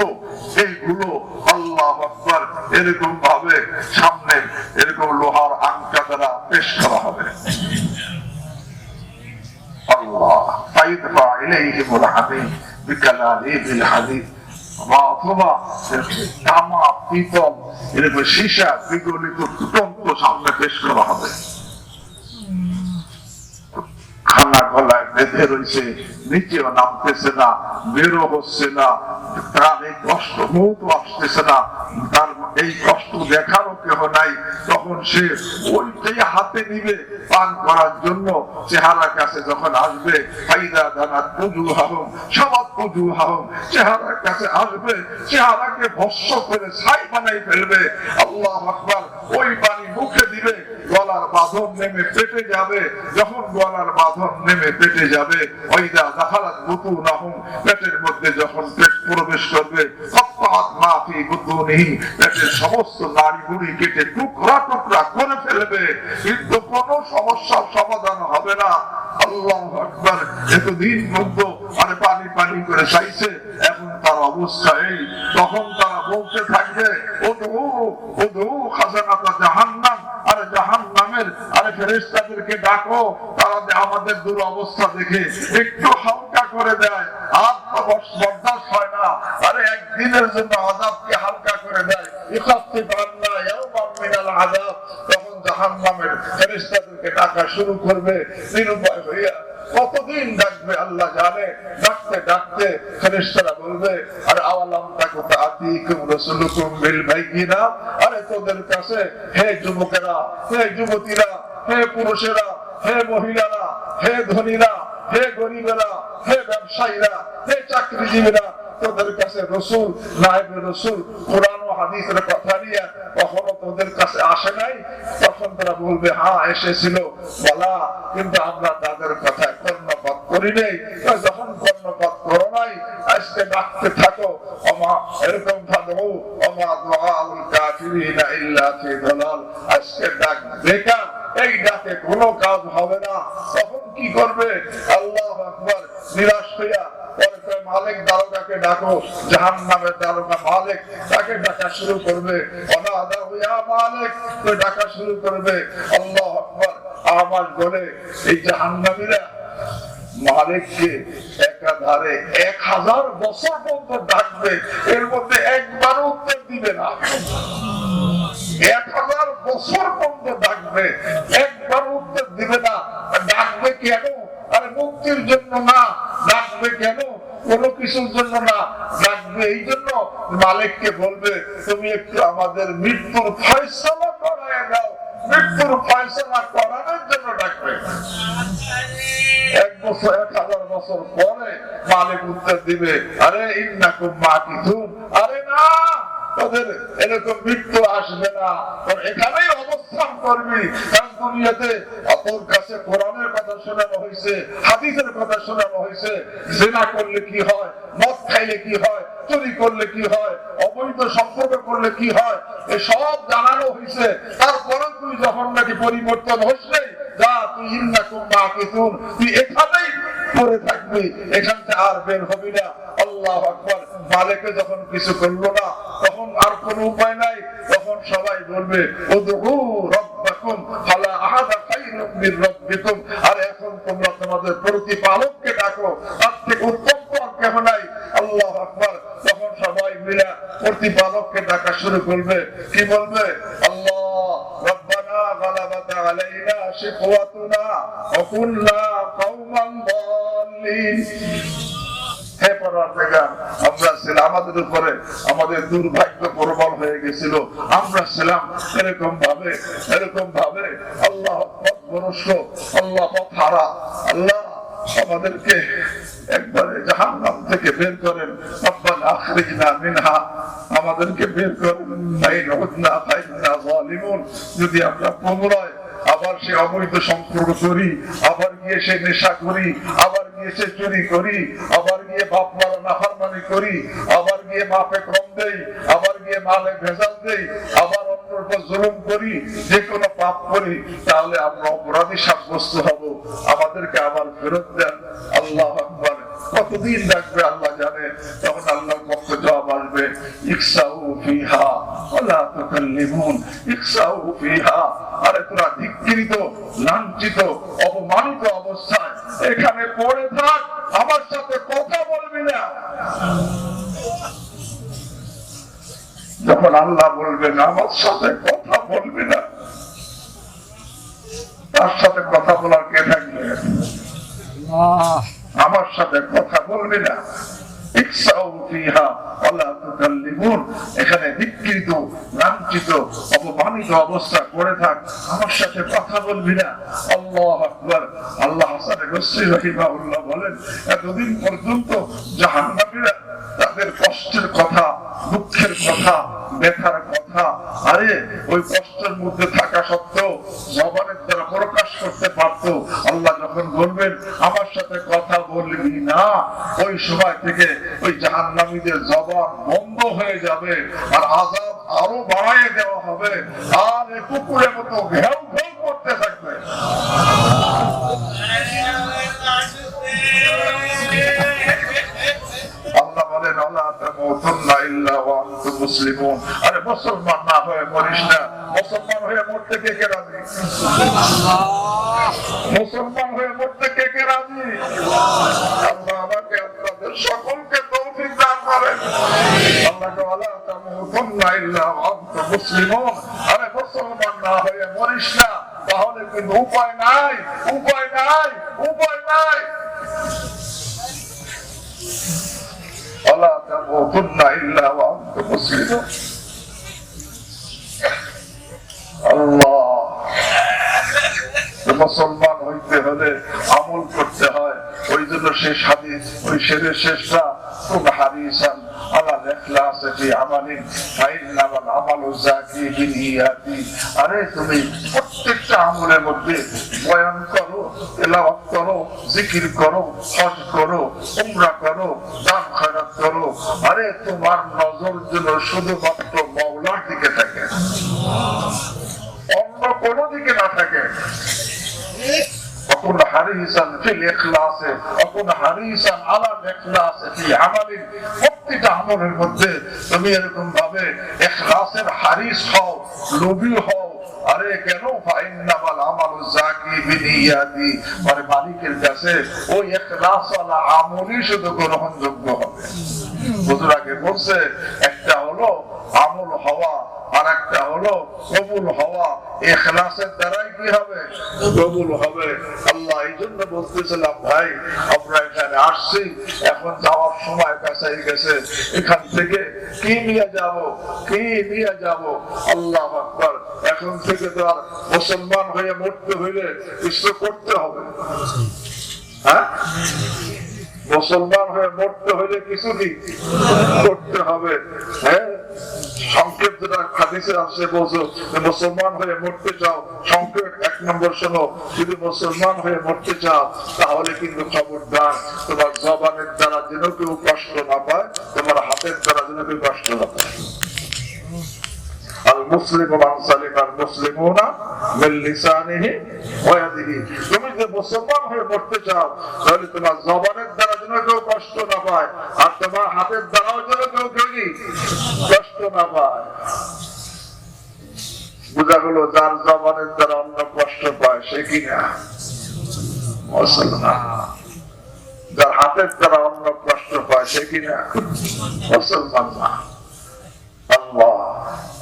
এইগুলো আল্লাহু আকবার এরকম ভাবে সামনে এরকম লোহার আংটা দ্বারা পেশ করা হবে। আল্লাহ ফাইদফা ইলাইহিমুল হামিম বিকালালিল হাদিদ, অথবা তামা, পিতল, এরকম সীসা বিগলিত ফুটন্ত সামনে পেশ করা হবে। খানা গলায় বেঁধে রয়েছে, নিচেও নামতেছে না, বেরো হচ্ছে না, তার এই কষ্ট মুহূর্ত আসতেছে না, তার এই কষ্ট দেখারও কেউ নাই। তখন সে ওইটাই হাতে নিবে পান করার জন্য, চেহারার কাছে যখন আসবে, ফাইদা দানা পুজু হাহম সবাব পুজু হাহম, চেহারার কাছে আসবে, চেহারাকে ভস্ম করে ছাই বানাই ফেলবে। আল্লাহু আকবার। ওই পানি মুখে দিবে, গলার বাঁধন নেমে পেটে যাবে, যখন গলার বাঁধন নেমে পেটে যাবে, ওইদা দাখালাত বুতুনাহুম, পেটের মধ্যে যখন পেট প্রবেশ করবে, কত্তাত মা ফি বুতুনিহি, পেটের সমস্ত নাড়ি বুড়ি কেটে টুকরা টুকরা করে ফেলবে, কিন্তু কোনো সমস্যার সমাধান হবে না। আল্লাহু আকবার। এতদিন মধ্যে আরে পানি পানি করে চাইছে, এখন তার অবস্থা এই। তখন তারা বলতে থাকবে, ওদু ওদু খাজানাতা জাহান্নাম, আরে জাহান্নামের আরে ফেরেশতাদেরকে ডাকো, তারা আমাদের দুরবস্থা দেখে একটু হালকা করে দেয়। আর তো বরদাস্ত হয় না, আরে একদিনের জন্য আযাবকে হালকা করে দেয়। ইখাফিফ আন্না ইয়াওমান মিনাল আযাব, তখন জাহান্নামের ফেরেশতাদেরকে ডাকা শুরু করবে নিরুপায় হইয়া। কতদিন ডাকবে আল্লাহ জানে। ডাকতে ডাকতে ফেরেশতারা বলবে, আরে আওয়ালাম তাকুন আতিকুম রাসূলুকুম বিল বাইয়িনাত, আরে তোদের কাছে হে যুবকেরা, হে যুবতীরা, হে পুরুষেরা, হে মহিলারা, হে ধনীরা, হে গরিবেরা, হে ব্যবসায়ীরা, হে চাকরিজীবীরা, তোদের কাছে রসুল, নায়েবে রসুল, কোরআন ও হাদিসের কথা নিয়ে কখনো তোদের কাছে আসে নাই? তখন তারা বলবে, হ্যাঁ এসেছিল বলা, কিন্তু আমরা তাদের কথায় কর্ণপাত করি নাই। যখন কর্ণপাত করো নাই, আজকে ডাকতে থাকো, আমা এরকম ভাবো, আমা দুআউল কাফিরিনা ইল্লা ফি দালাল, আজকে ডাক বেকার, এই ডাকে কোনো কাজ হবে না। তখন কি করবে? আল্লাহু আকবার। নিরাশ হইয়া মালিক দারোগাকে ডাকো, জাহান্নামের দারোগা মালিক, তাকে ডাকা শুরু করবে, অনাদা হইয়া মালিক তো ডাকা শুরু করবে। আল্লাহু আকবার। আওয়াজ বলে এই জাহান্নামীরা মালিককে একাধারে 1000 বছর পর্যন্ত ডাকবে, এর মধ্যে একবারও উত্তর দিবে না। 1000 বছর পর্যন্ত ডাকবে, একবার উত্তর দিবে না। ডাকবে কেন? আরে মুক্তির জন্য না। ডাকবে কেন? কোনো কিছুর জন্য না। ডাকবে এই জন্য, মালিককে বলবে, তুমি একটু আমাদের মৃত্যুর ফয়সালা করায় দাও। মৃত্যুর ফয়সালা করানোর জন্য ডাকবে। 1000 বছর পরে মালিক উত্তর দিবে, আরে ইন্নাকুম মাকিতুন, আরে না, তোদের এরকম মৃত্যু আসবে না, তোর এখানেই অবস্থান করবি। কারণ দুনিয়াতে তোর কাছে কোরআনের কথা শোনানো হয়েছে, হাদিসের কথা শোনানো হয়েছে, জিনা করলে কি হয়, মদ খাইলে কি হয়, চুরি করলে কি হয়, অবৈধ সম্পর্ক করলে কি হয়, এসব জানানো হয়েছে। তারপরে তুই যখন নাকি পরিবর্তন হচ্ছে, যা তুই ইন্নাকুম মাকিতুন, তুই এখানেই পড়ে থাকবি, এখান থেকে আর বের হবি না। আল্লাহু আকবার। মালিকে যখন কিছু করলো না, তখন আর কোনো উপায় নাই। তখন সবাই বলবে, উদউ রাব্বাকুম ফালা আহাদা খায়রুম মির রাব্বিকুম, আর এখন তোমরা তোমাদের প্রতিপালককে ডাকো, তার থেকে উত্তম আর কেউ নাই। আল্লাহু আকবার। তখন সবাই মিলে প্রতিপালককে ডাকা শুরু করবে। কি বলবে? আল্লাহ রব্বানা গালাবাত আলাইনা শিকওয়াতুনা ওয়া কুননা কওমান দাল্লিন, হে পরওয়ারদিগার, আমরা ছিলাম, আমাদের উপরে আমাদের দুর্ভাগ্য প্রবল হয়ে গেছিল, আমরা ছিলাম এরকম ভাবে আল্লাহ পথ ভ্রষ্ট, আল্লাহ পথ হারা। আল্লাহ আমাদেরকে একবারে জাহান্নাম থেকে বের করেন। রব্বানা আখরিজনা মিনহা, আমাদেরকে বের করেন। ফাইন উদনা ফাইন্না যালিমুন, যদি আমরা পুনরায় আবার সে অবৈধ সম্পর্ক করি, আবার গিয়ে সে নেশা করি, আবার গিয়ে সে চুরি করি, আবার গিয়ে বাপ মারা নাফরমানি করি, আবার গিয়ে গিয়ে মাপে কম দেই, আবার গিয়ে মালে ভেজাল দেই, আবার অন্যের উপর জুলুম করি, যে কোনো পাপ করি, তাহলে আমরা অপরাধী সাব্যস্ত হব। আমাদেরকে আবার ফেরত দেন। আল্লাহু আকবার। কতদিন রাখবে আল্লাহ জানে। তখন আল্লাহর পক্ষ জবাব আসবে, ইকসাউ ফিহা ওয়ালা তুকাল্লিমুন, ইকসাউ ফিহা। আরে তোরা ধিক্কৃত, লাঞ্ছিত, অপমানিত অবস্থায় এখানে পড়ে থাক, আমার সাথে কথা বলবি না। যখন আল্লাহ বলবেন আমার সাথে কথা বলবি না, তার সাথে কথা বলার কে থাকবে? আমার সাথে কথা বলবি না। এখানে বিকৃত, লাঞ্ছিত, অপমানিত অবস্থা করে থাক, আমার সাথে কথা বলবি না। আল্লাহু আকবার। আল্লাহ হাসান বসরি রাহিমাহুল্লাহ বলেন, এতদিন পর্যন্ত জাহান্নামীরা তাদের কষ্টের কথা, দুঃখের কথা, ব্যথার কথা, আরে ওই কষ্টের মধ্যে থাকা সত্ত্বেও জবানের দ্বারা প্রকাশ করতে পারত। আল্লাহ যখন বলবেন আমার সাথে কথা বলবি না, ওই সময় থেকে ওই জাহান্নামীদের জবান বন্ধ হয়ে যাবে, আর আযাব আরো বাড়ায় দেওয়া হবে, আর এই কুকুরের মতো ঘেউ ঘেউ করতে থাকবে। আল্লাহ বলেন, আল্লাহ তামুতুন্না ইল্লা ওয়া আনতুম মুসলিমুন। আরে মুসলমান না হয়ে মরিস না। মুসলমান হয়ে মরতে কে কে রাজি? মুসলমান হয়ে মরতে কে কে রাজি? আল্লাহ আমাকে আপনাদের সকলকে তৌফিক দান করেন। আল্লাহ আল্লাহ তামুতুন্না ইল্লা ওয়া আনতুম মুসলিমুন। আরে মুসলমান না হয়ে মরিস না, তাহলে কিন্তু উপায় নাই, উপায় নাই, উপায় নাই। আল্লাহ তামুতুন্না ইল্লা ওয়া আনতুম মুসলিমুন। আল্লাহ, মুসলমান হইতে হলে আমল করতে হয়। ওই জন্য শেষ হাদিস, ওই শেরের শেষটা খুব হারিসান আলাল ইখলাসি ফি আমালিন ফাইন্নাল আমালু যাকি বিনিয়াতি। আরে তুমি প্রত্যেকটা আমলের মধ্যে বয়ান করো, তেলাওয়াত করো, জিকির করো, হজ করো, উমরা করো, দান খয়রাত করো, আরে তোমার নজর যেন শুধুমাত্র মাওলার দিকে থাকে, অন্য কোনো দিকে না থাকে। وكن حريصا في الإخلاص وكن حريصا على الإخلاص في عمل। প্রত্যেকটা আমলের মধ্যে তুমি এরকম ভাবে ইখলাসের হারিস হও, লোভী হও। আরে কেন? ফাইন্নাল আমালু যাকি বিনিয়াতি। মানে মালিকের কাছে ওই ইখলাসওয়ালা আমলই শুধু গ্রহণযোগ্য হবে। হুজুর আগে বলছে, একটা হলো আমল হওয়া, আর একটা হলো কবুল হওয়া। ইখলাসের দ্বারাই কি হবে? কবুল হবে। আল্লাহ এই জন্য বলতেছিলাম, ভাই আমরা এখানে আসছি, এখন যাওয়ার সময় কাছে গেছে, এখান থেকে কি নিয়ে যাব, কি নিয়ে যাব? আল্লাহু আকবার। এখন থেকে তো আর মুসলমান হয়ে মরতে হইলে কিছু করতে হবে। হ্যাঁ, মুসলমান হয়ে মরতে হইলে কিছু কি করতে হবে? হ্যাঁ, সংক্ষেপ যেটা হাদিসে আসে বলছো, মুসলমান হয়ে মরতে চাও, সংক্ষেপ 1 নম্বর শোনো, যদি মুসলমান হয়ে মরতে চাও তাহলে কিন্তু খবরদার, তোমার জবানের দ্বারা যেন কেউ কষ্ট না পায়, তোমার হাতের দ্বারা যেন কেউ কষ্ট না পায়। আল মুসলিমু মান সালিমাল মুসলিমুনা মিন লিসানিহি ওয়া ইয়াদিহি। তুমি যে মুসলমান হয়ে মরতে চাও, তাহলে তোমার জবানের দ্বারা যেন কেউ কষ্ট না পায়, আর তোমার হাতের দ্বারাও যেন কেউ কষ্ট না পায়। বুঝা গেল, যার জবানের দ্বারা অন্য কষ্ট পায় সে কিনা মুসলমান, যার হাতের দ্বারা অন্য কষ্ট পায় সে কিনা মুসলমান না। আল্লাহ,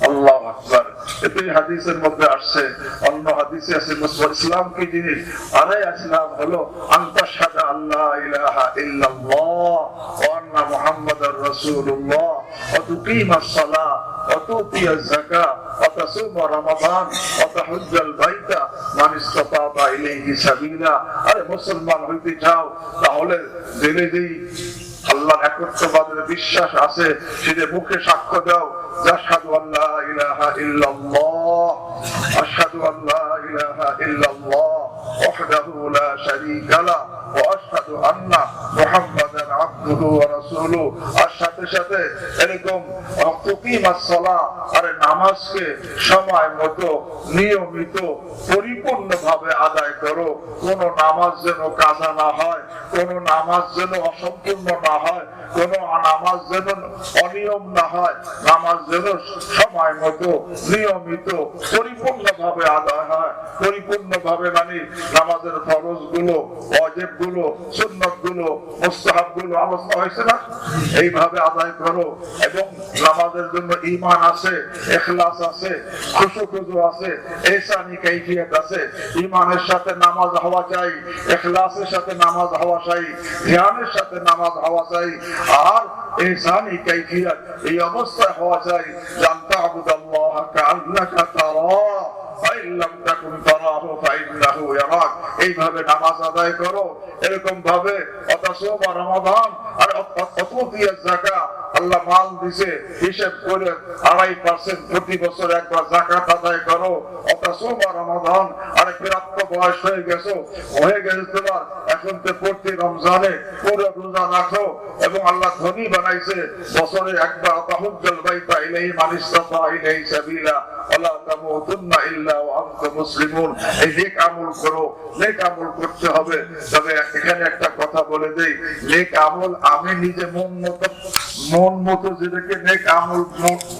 আল্লাহু আকবার। এটাই হাদিসের মধ্যে আসছে। অন্য হাদিসে আছে ইসলাম কি জিনিস? আরে ইসলাম হলো আনতাশহাদা আল্লাহ ইলাহা ইল্লাল্লাহ ওয়া আন্না মুহাম্মাদার রাসূলুল্লাহ ওয়া তুকিমাস সালাহ ওয়া তুতিয়াজ যাকাত ওয়া তাসুমা রমাদান ওয়া তাহুজ্জাল বাইতা মান ইসতাতা ইলাইহি সাবিলা। আরে মুসলমান হইতে চাও তাহলে জেনে দেই আল্লাহর একত্ববাদের বিশ্বাস আছে, সেটা মুখে সাক্ষ্য দাও, আশহাদু আল্লা ইলাহা ইল্লাল্লাহ, আশহাদু আল্লা ইলাহা ইল্লাল্লাহ ওয়াহদাহু লা শারীকা লাহু ওয়া আশহাদু আন্না মুহাম্মাদান আবদুহু ওয়া রাসূলুহু। সাথে সাথে এরকম তুকিমাস সালাহ, আরে নামাজকে সময় মতো নিয়মিত পরিপূর্ণভাবে আদায় করো। কোন নামাজ যেন কাজা না হয়, কোন নামাজ যেন অসম্পূর্ণ না হয়, কোন নামাজ যেন অনিয়ম না হয়, নামাজ যেন সময় মতো নিয়মিত পরিপূর্ণভাবে আদায় হয়। পরিপূর্ণভাবে মানে নামাজের ফরজ গুলো, ওয়াজিব গুলো, সুন্নাত গুলো, মুস্তাহাব গুলো আলোচনা হয়েছে না, এইভাবে আদায় করো। এবং নামাজের জন্য ঈমান আছে, ইখলাস আছে, খুশু আছে, ইহসানি কাইফিয়ত আছে। ঈমানের সাথে নামাজ হওয়া চাই, ইখলাসের সাথে নামাজ হওয়া চাই, ধ্যানের সাথে নামাজ হওয়া চাই, আর ইহসানি কাইফিয়ত এই অবস্থায় হওয়া চাই জানতা আবুদাল্লাহ কাআন্নাকা তারা এইভাবে নামাজ আদায় করো। এরকম ভাবে রমাদান আর আল্লাহ মাল দিছে, হিসেব করে 2.5% প্রতি বছর একবার যাকাত আদায় করো। রমাদান আর প্রাপ্ত বয়স হয়ে গেছে তোমার, এখন তো প্রতি রমজানে পুরো রোজা রাখো। এবং আল্লাহ ধনী বানাইছে, বছরে একবার তাহুজ্জুল বাইতা ইলাইহি মান ইসতাতা ইলাইহি সাবিলা ওয়ালা তামুতুন্না ইল্লা ওয়া আনতুম মুসলিমুন। এই নেক আমল করো, নেক আমল করতে হবে। তবে এখানে একটা কথা বলে দেই, নেক আমল আমি নিজে মন মতো যেটাকে নেক আমল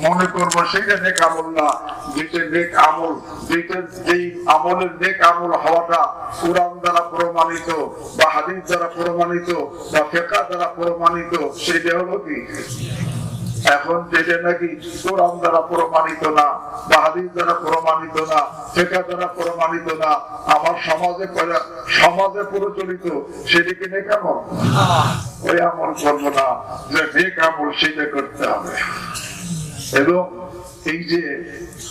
মনে করবো সেটা নেক আমল না। যেটা নেক আমল, যেটা যেই আমলের নেক আমল হওয়াটা কুরআন দ্বারা প্রমাণিত বা হাদিস দ্বারা প্রমাণিত বা ফিকহ দ্বারা প্রমাণিত, সেটা হলো কি? এখন যেটা নাকি কোরআন দ্বারা প্রমাণিত না বা হাদিস দ্বারা প্রমাণিত না, ফিকহ দ্বারা প্রমাণিত না, আমার সমাজে প্রচলিত, সেদিকে নেক আমল, ওই আমল করবো না। যে নেক আমল সেটা করতে হবে। এবং এই যে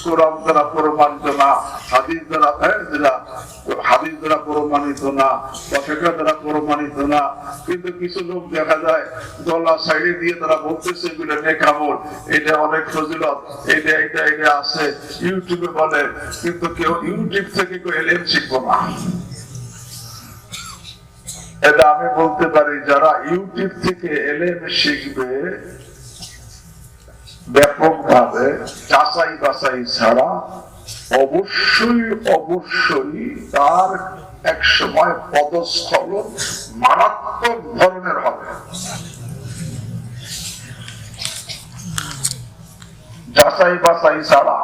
কোরআন দ্বারা প্রমাণিত না, হাদিস দ্বারা প্রমাণিত না বা ফিকহ দ্বারা প্রমাণিত না, কিন্তু কিছু লোক দেখা যায় গলা সাইডে দিয়ে তারা বলতেছে এগুলো নেক আমল, এটা অনেক ফজিলত, এটা আছে ইউটিউবে বলে, কিন্তু কেউ ইউটিউব থেকে কেউ এলেম শিখবো না। এটা আমি বলতে পারি, যারা ইউটিউব থেকে এলেম শিখবে ব্যাপকভাবে যাচাই বাছাই ছাড়া, অবশ্যই তার এক সময় পদস্খলন মারাত্মক ধরনের হবে। যাচাই বাছাই ছাড়া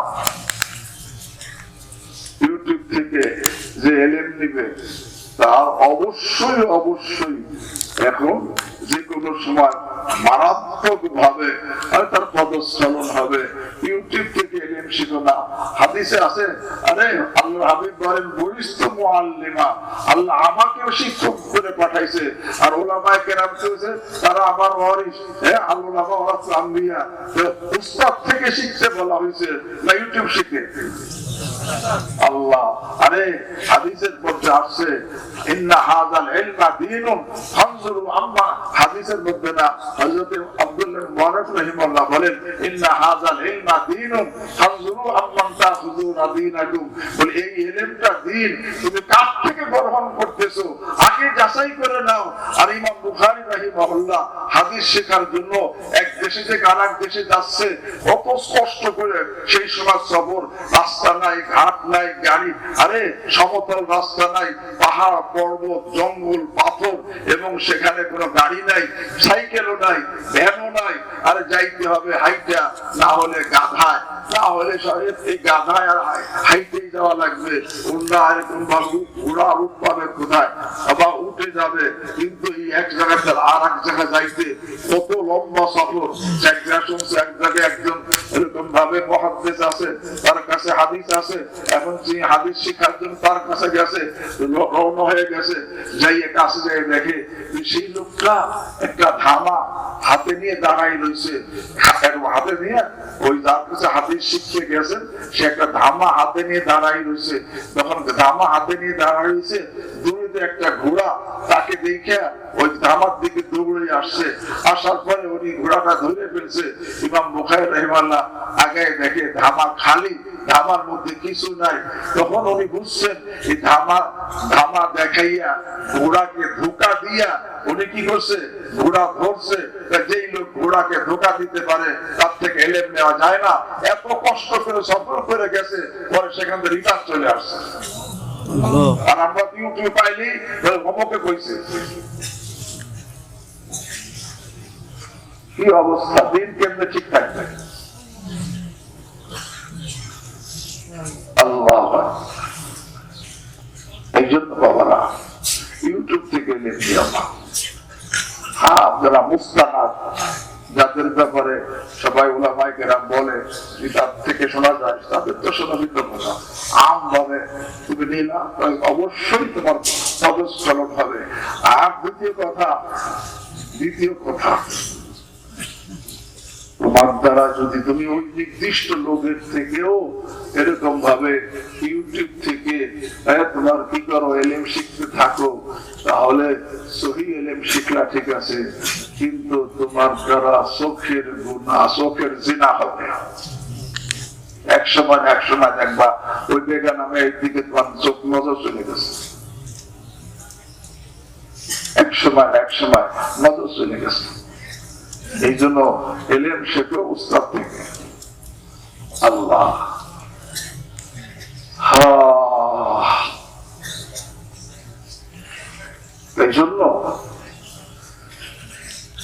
ইউটিউব থেকে যে এলেম নিবে তার অবশ্যই এখন যে কোনো সময় মারাত্মক ভাবে তার পদস্খলন হবে। ইউটিউব থেকে এলেম শিখো না। হাদিসে আছে, আরে আল্লাহ হাবিব বলেন বুইস্তু মুআল্লিমা, আল্লাহ আমাকেও শিক্ষক করে পাঠাইছে, আর উলামায়ে কেরাম কইছে তারা আমার ওয়ারিস। আল্লামা ওয়ারাসাতুল আম্বিয়া, উস্তাদ থেকে শিখতে বলা হয়েছে না ইউটিউব শিখে। আল্লাহ, আরে হাদিসের মধ্যে আসছে ইন্না হাযাল ইলমা দীনুন ফানজুরু আম্মা, হাদিসের মধ্যে না হযরত আব্দুল্লাহ মুবারক রাহিমাহুল্লাহ বলেন ইন্না হাযাল ইলমা দীনুন ফানজুরু আম্মান তাখুযুনা দীনাকুম, বলে এই ইলমটা দ্বীন, তুমি কার থেকে গ্রহণ করতেছো আগে যাচাই করে নাও। আর ইমাম বুখারী রাহিমাহুল্লাহ হাদিস শেখার জন্য এক দেশে থেকে আরেক দেশে যাচ্ছে, কত কষ্ট করে, সেই সময় সফর, রাস্তা নাই, ঘাট নাই, গাড়ি, আরে সমতল রাস্তা নাই, পাহাড় পর্বত জঙ্গল পাথর, এবং সেখানে কোনো গাড়ি নাই, সাইকেলও নাই, ভ্যানও নাই, আরে যাইতে হবে হাইটা, না হলে গাধায়, না হলে এই গাধায় আর হাইটেই যাওয়া লাগবে। অন্য এরকম ভাবে ঘোড়া উঠ পাবে কোথায়, আবার উঠে যাবে, কিন্তু এই এক জায়গা থেকে আর এক জায়গায় যাইতে কত লম্বা সফর। এক জায়গায় একজন এরকম ভাবে মুহাদ্দিস আছে, তার কাছে হাদিস আছে, এখন যে হাদিস শিখার জন্য তার কাছে গেছে, রওনা হয়ে গেছে, যাইয়ে কাছে যাই দেখে সেই লোকটা একটা ধামা হাতে নিয়ে দাঁড়াই রয়েছে। হাতে নিয়ে ওই যার কাছে হাদিস শিখতে গেছেন সে একটা ধামা হাতে নিয়ে দাঁড়াই রয়েছে। যখন ধামা হাতে নিয়ে দাঁড়াই রয়েছে, দূরে একটা ঘোড়া তাকে দেখে ওই ধামার দিকে দৌড়ে আসছে। আসার পরে উনি ঘোড়াটা ধরে ফেলছে। ইমাম বুখারী রাহিমাহুল্লাহ আগে দেখে ধামা খালি, ধামার মধ্যে কিছু নাই। তখন উনি বুঝছেন এই ধামা দেখাইয়া ঘোড়াকে ধোকা দিয়া উনি কি করছে, ঘোড়া ধরছে। যেই লোক ঘোড়াকে ধোকা দিতে পারে তার থেকে এলেম নেওয়া যায় না। এত কষ্ট করে সফর করে গেছে, পরে সেখান থেকে রিটার্ন চলে আসছে। আর আমরা ইউটিউব পাইলি অমুকে কইছে। কি অবস্থা, দিন কেমনে ঠিক থাকবে? আল্লাহ, এই জন্য বাবারা ইউটিউব থেকে লেখি আমরা। হ্যাঁ, যারা মুস্তানাদ, যাদের ব্যাপারে সবাই উলামায়ে কেরাম বলে কিতাব থেকে শোনা যায়, তাদের তো শোনা ভিন্ন কথা। আম ভাবে তুমি নিলা, অবশ্যই তোমার পদস্খলন হবে। আর দ্বিতীয় কথা, তোমার দ্বারা যদি তুমি ওই নির্দিষ্ট লোকের থেকেও এরকম ভাবে ইউটিউব থেকে তোমার কি করো, এলেম শিখতে থাকো, তাহলে সহি এলেম শিখলা ঠিক আছে, কিন্তু তোমার দ্বারা চোখের গুনাহ, চোখের জিনা হবে। এক সময় দেখবা ওই বেগা নামে একদিকে তোমার চোখ নজর চলে গেছে, এক সময় নজর চলে গেছে। এই জন্য এলেম শেখো উস্তাদ থেকে। আল্লাহ, এই জন্য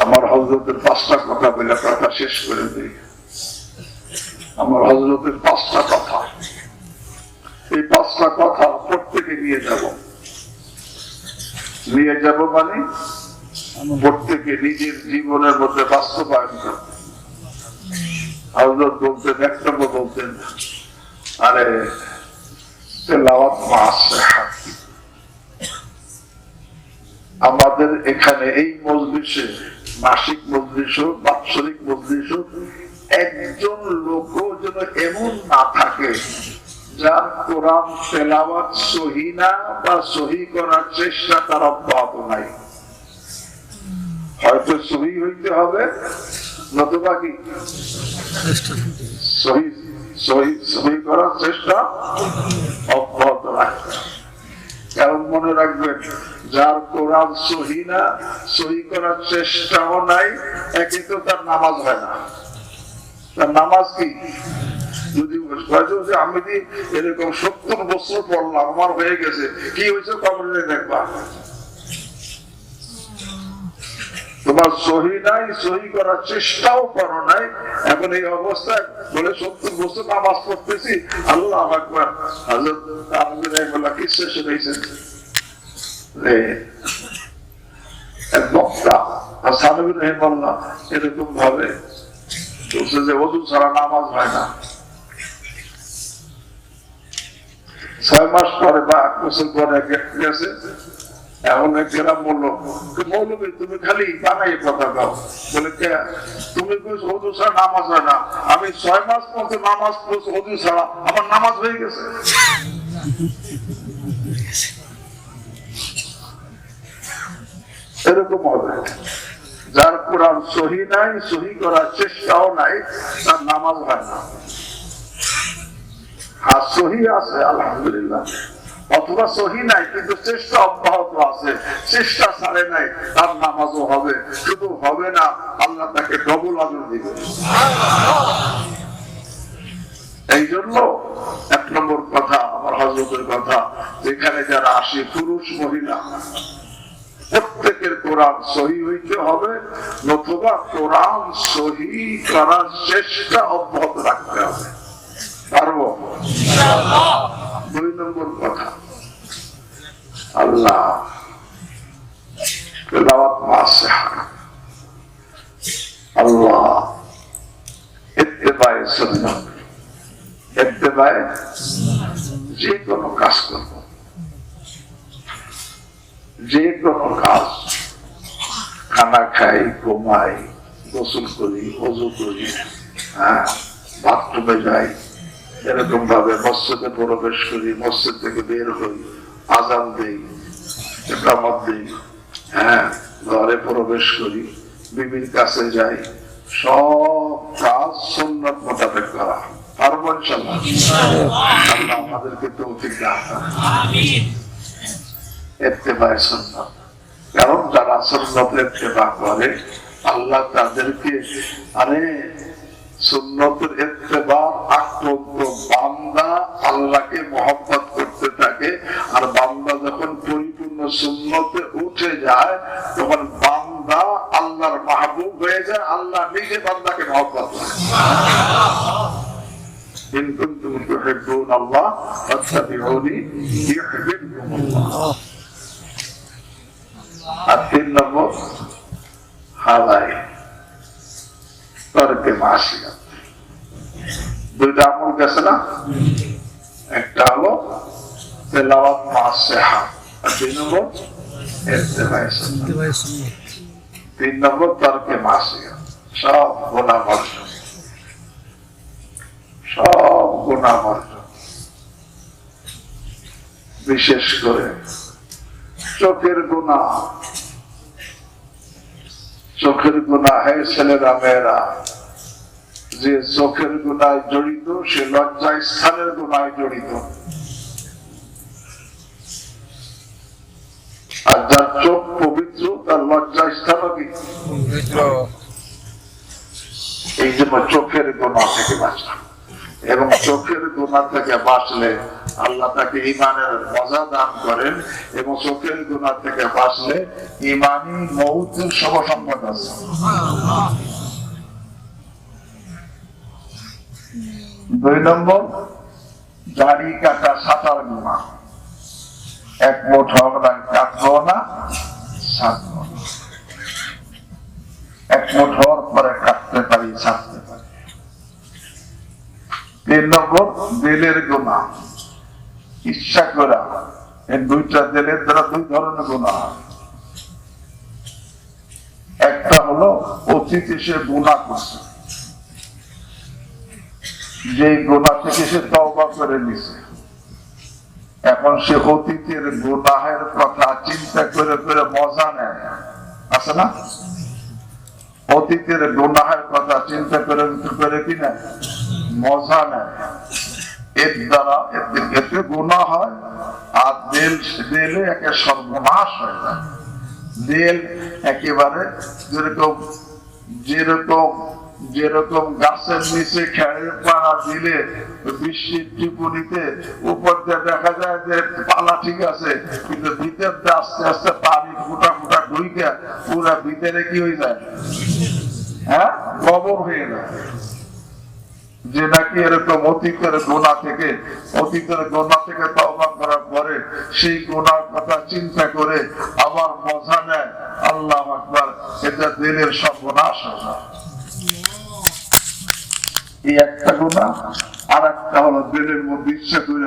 আমার হযরতের 5টা কথা বলে কথা শেষ করে দিই। আমার হযরতের 5টা কথা, এই 5টা কথা প্রত্যেকে নিয়ে যাব মানে প্রত্যেকে নিজের জীবনের মধ্যে বাস্তবায়ন করতে। হযরত বলতেন, বক্তব্য বলতেন, আরে তেলাওয়াত মাসিহাত। আমাদের এখানে এই মজলিসে, মাসিক মজলিস হোক, বাৎসরিক মজলিস হোক, একজন লোক যেন এমন না থাকে যার কোরআন তেলাওয়াত সহি না বা সহি করার চেষ্টা তার অব্যাহত নাই। হয়তো সহি হইতে হবে, নতুবা কি সহি করার চেষ্টা অব্যাহত রাখতে। কারণ মনে রাখবেন, যার কোরআন সহি না, সহি করার চেষ্টাও নাই, একে তো তার নামাজ হয় না। তার নামাজ কি? যদি আমি এরকম 70 বছর পড়লাম, আমার হয়ে গেছে, কি হয়েছে কবরে দেখবা। তোমার সহি নাই, সহি করার চেষ্টাও করো নাই, এখন এই অবস্থায় বলে 70 বছর নামাজ পড়তেছি, আল্লাহু আকবার। হযরত আবু রাহিমাহুল্লাহ কিসে শুনাইছেন এক বক্তা সাহাবী রাহিমাহুল্লাহ এরকম ভাবে বলছে যে ওযু ছাড়া নামাজ হয় না। 6 মাস পরে বা 8 বছর পরে গেছে, এমন এক গ্রাম বললো, মৌলবী তুমি খালি বানাই কথা দাও। বলে তুমি ওযু ছাড়া নামাজ হয় না, আমি 6 মাস পর্যন্ত নামাজ পড়ছি ওযু ছাড়া, আমার নামাজ হয়ে গেছে। এরকম হবে, যার কোরআন সহি নাই, সহি করার চেষ্টাও নাই, তার নামাজ হয় না। আর সহি আছে আলহামদুলিল্লাহ, অথবা সহি নাই কিন্তু চেষ্টা অব্যাহত আছে, চেষ্টা ছাড়ে নাই, তার নামাজও হবে। শুধু হবে না, আল্লাহ তাকে ডবল আজর দিবে। এই জন্য 1 নম্বর কথা, আমার হযরতের কথা, যেখানে যারা আসে পুরুষ মহিলা প্রত্যেকের কোরআন সহি হইতে হবে, নতুবা কোরআন সহি করার চেষ্টা অব্যাহত রাখতে হবে। পারবো? ইনশাআল্লাহ। 2 নম্বর কথা, আল্লাহ তেলাওয়াত মাসিহাত, আল্লাহ ইত্তেবায়ে সুন্নাত, ইত্তেবায়ে যে কোনো কাজ করব, যে কোনো কাজ, খানা খাই, ঘুমাই, গোসল করি, ওযু করি, বাথরুমে যাই, এরকম ভাবে মসজিদে প্রবেশ করি, মসজিদ থেকে বের হই, আযান দেই, ইকামত দেই, ঘরে প্রবেশ করি, বিবির কাছে যাই, সব কাজ সুন্নাত মোতাবেক করা। পারব? পারবো ইনশাআল্লাহ। আল্লাহ আমাদেরকে তৌফিক দান করেন। আমিন। ইত্তেবায়ে সুন্নাত, কারণ যারা সুন্নতের ইত্তেবা করে আল্লাহ তাদেরকে সুন্নতের ইত্তেবা আক্রান্ত বান্দা আল্লাহকে মহব্বত করতে থাকে। আর বান্দা যখন পরিপূর্ণ সুন্নতে উঠে যায় তখন বান্দা আল্লাহর মাহবুব হয়ে যায়, আল্লাহ নিজে বান্দাকে মহব্বত করে। ইন কুনতুম তুহিব্বুনাল্লাহ ফাত্তাবিউনি ইউহিব্বুকুমুল্লাহ। আর 3 নম্বর হালাই তরকে মাসিয়া। 2টা আমল গেছে না? একটা হলো তেলাওয়াত মাসিহা, আর 2 নম্বর ইত্তেবায়ে সুন্নাত। 3 নম্বর তরকে মাসিয়া। সব গুনাহ বর্জন, সব গুনাহ বর্জন। বিশেষ করে চোখের গুনাহ। চোখের গুনাহ, হে ছেলেরা মেয়েরা, যে চোখের গুনায় জড়িত সে লজ্জা স্থানের গুনায় জড়িত। আর যার চোখ পবিত্র তার লজ্জা স্থানও কি পবিত্র। এই জন্য চোখের গুনাহ থেকে বাঁচা, এবং চোখের গুনাহ থেকে বাঁচলে আল্লাহ তাকে ঈমানের মজা দান করেন, এবং চোখের গুনাহ থেকে বাঁচলে ঈমানি মউতের শুভ সম্পদ আছে। 2 নম্বর দাড়ি কাটা ছাটার গুনাহ। 1 মুঠো আমরা কাটবো না, ছাটবো না। 1 মুঠোর পরে কাটতে পারি, ছাড়তে পারি। 3 নম্বর দিলের গুনাহ, ইচ্ছা করা। এই 2টা দিলের দ্বারা 2 ধরনের গুনাহ। একটা হলো অতীতে সে গুনাহ করছে, যে গুনাহ থেকে সে তওবা করে নিছে, এখন সে অতীতের গুনাহের কথা চিন্তা করে করে মজা নেয়, আছে না? অতীতের গুনাহের কথা চিন্তা করে করে কি না মজা নেয়। এর দ্বারা এতে গুনাহ হয়, আর দিলে একে সর্বনাশ হয়ে যায়। দিল একেবারে যেরকম গাছের নিচে খেড়ে পাড়া দিলে বৃষ্টির টিপুনিতে উপর দিয়ে দেখা যায় যে পালা ঠিক আছে, কিন্তু ভিতর দিয়ে আস্তে আস্তে পানি ফুটা ফুটা ঢুকে পুরা ভিতরে কি হয়ে যায়, হ্যাঁ, কবর হয়ে যায়। যে নাকি এরকম অতীতের গুনাহ থেকে তওবা করার পরে সেই গুনাহর কথা চিন্তা করে আবার মজা নেয়, আল্লাহু আকবার, এটা দিলের সর্বনাশ হয়। এই একটা গুনাহ। আর একটা হলো দিলের মধ্যে ইচ্ছা করে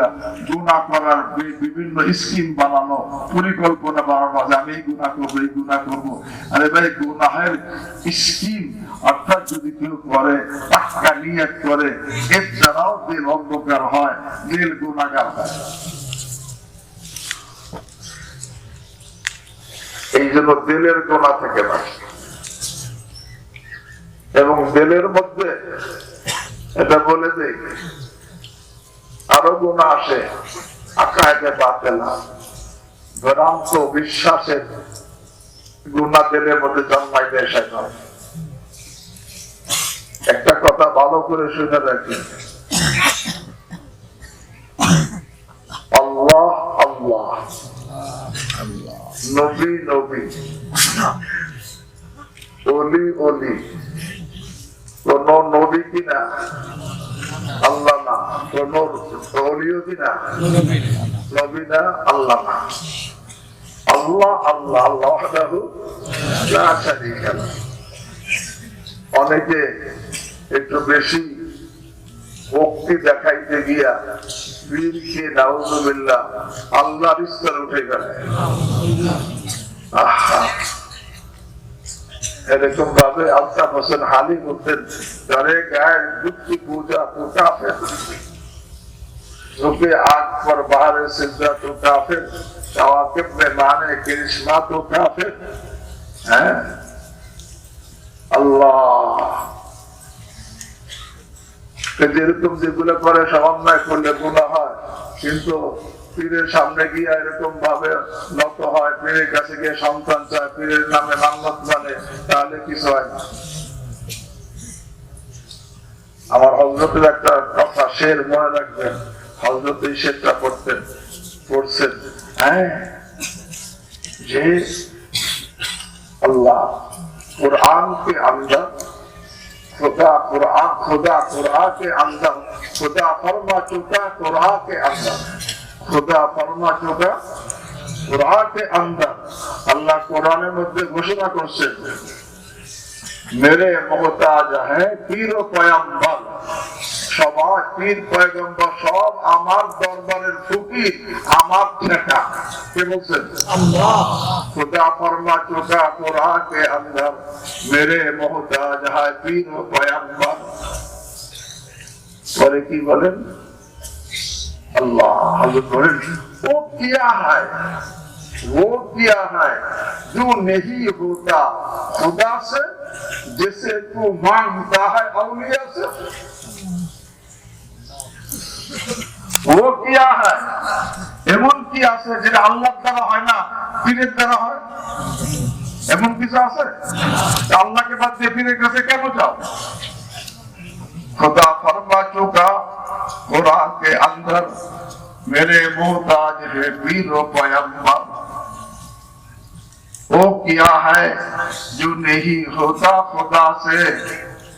গুনাহ করার বিভিন্ন স্কিম বানানো, পরিকল্পনা বানানো, যে আমি এই গুনাহ করবো, এই গুনাহ করবো। আরে ভাই, গুনাহের স্কিম অর্থাৎ যদি কেউ করে, পাক্কা নিয়ত করে, এর দ্বারাও দিল অন্ধকার হয়, দিল গুনাহগার হয়। এই জন্য দিলের গুনাহ থেকে বাঁচে। এবং দিলের মধ্যে এটা বলে দেই, আরো গুনাহ আসে, আকায়েদে বাতিলা, ভ্রান্ত বিশ্বাসের গুনাহ দিলের মধ্যে জন্মাই দেয় শয়তান। একটা কথা ভালো করে শুনে রাখি, আল্লাহ আল্লাহ, নবী নবী, ওলি ওলি, কোন নবী কিনা আল্লাহ না, কোন ওলিও কিনা নবী না, আল্লাহ না। আল্লাহ আল্লাহ, আল্লাহ ওয়াহদাহু লা শারীকা লাহু। অনেকে একটু বেশি ভক্তি দেখাইতে গিয়া বীর খেয়ে নাউযুবিল্লাহ আল্লাহর স্তরে উঠে গেল। এরকম ভাবে আলতাফ হোসেন হালি বলতেন, ঘরে গায়ে গুপ্তি পূজা তো কাফের, ঝুঁকে आग पर बाहर सिजदा तो काफिर, कवाकिब में माने करिश्मा तो काफिर है। अल्लाह যেরকম যেগুলো করে সব অন্যায় করলে গুনাহ হয়, কিন্তু পীরের সামনে গিয়ে এরকম ভাবে নত হয়, পীরের কাছে গিয়ে সন্তান চায়, পীরের নামে মান্নত মানে, তাহলে কিছু হয় না। আমার হযরতের একটা কথা শের মনে রাখবেন, হযরত এই শেরটা পড়ছেন, হ্যাঁ, যে अल्लाह कुरान के अंदर खुदा के अंदर खुदा फरमा चुका कुरान के अंदर, खुदा फरमा चुका कुरान के अंदर, अल्लाह कुरान मध्य घोषणा करছেন मेरे मोहताज है पीर ও পয়গম্বর, সবাই পীর পয়গম্বর সব আমার দরবারের ফকির, আমার ঠেকা। কে বলছেন? আল্লাহ। खुदा फरमा चुका कुरान के अंदर मेरे मोहताज है पीर ও পয়গম্বর। পরে কি বলেন? अल्लाह हजरत बोलें वो किया है जो नहीं होता खुदा से, जैसे तू मांगता है औलिया से। वो किया है এমন কি আছে যেটা আল্লাহর দ্বারা হয় না, পীরের দ্বারা হয়? এমন কিছু আছে? আল্লাহকে বাদ দিয়ে পীরের কাছে কেন যাও? खुदा फरमा चुका कुरान के अंदर मेरे मोहताज है पीर ও পয়গম্বর। वो किया है जो नहीं होता खुदा से,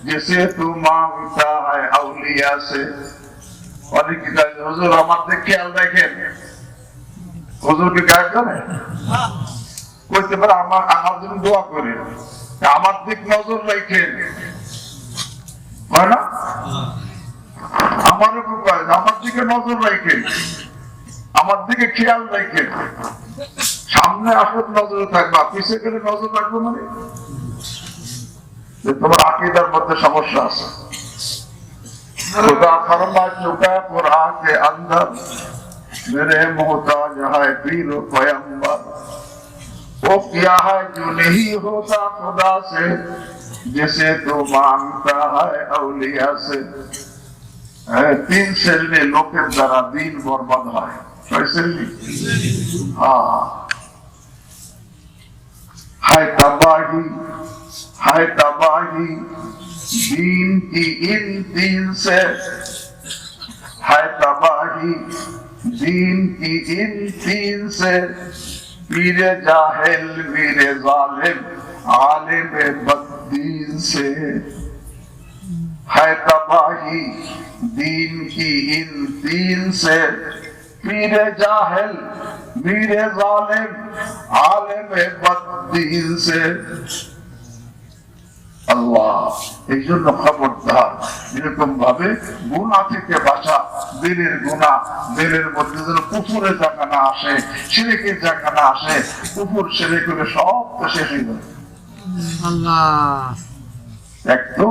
जिसे तू मांगता है औलिया से। অনেক হুজুর আমার দিকে খেয়াল রাখেন, হুজুর কি গায়ে করে কইতে পারে আমার জন্য দোয়া করেন, আমার দিক নজর রাখেন, হয় না? আমারও আমার দিকে নজর রাখেন, আমার দিকে খেয়াল রাখেন। সামনে আসলে নজরে থাকবা, পিছিয়ে গেলে নজর রাখবো মানে তোমার আকীদার মধ্যে সমস্যা আছে। खुदा फरमा चुका कुरान के अंदर मेरे मोहताज है पीर ও পয়গম্বর। वो किया है जो नहीं होता खुदा से, जैसे तो मांगता है औलिया से। तीन श्रेणी लोकेर द्वारा दिन बर्बाद হয়। কয় শ্রেণী? हाय तबाही दीन की इन तीन से, है तबाही दीन की इन तीन से, पीरे जाहिल मीरे जालिम आलिम बददीन से। है तबाही दीन की इन तीन से, पीरे जाहिल मीरे जालिम आलिम बददीन से। আল্লাহ এই জন্য খবরদার, এরকম ভাবে গুনাহ থেকে বাঁচা, দিলের গুনাহ, দিলের মধ্যে যেন কুফুরের জায়গা না আসে, শিরকের জায়গা না আসে। কুফুর শিরক করে সব তো শেষ হয়ে যাবে। এক তো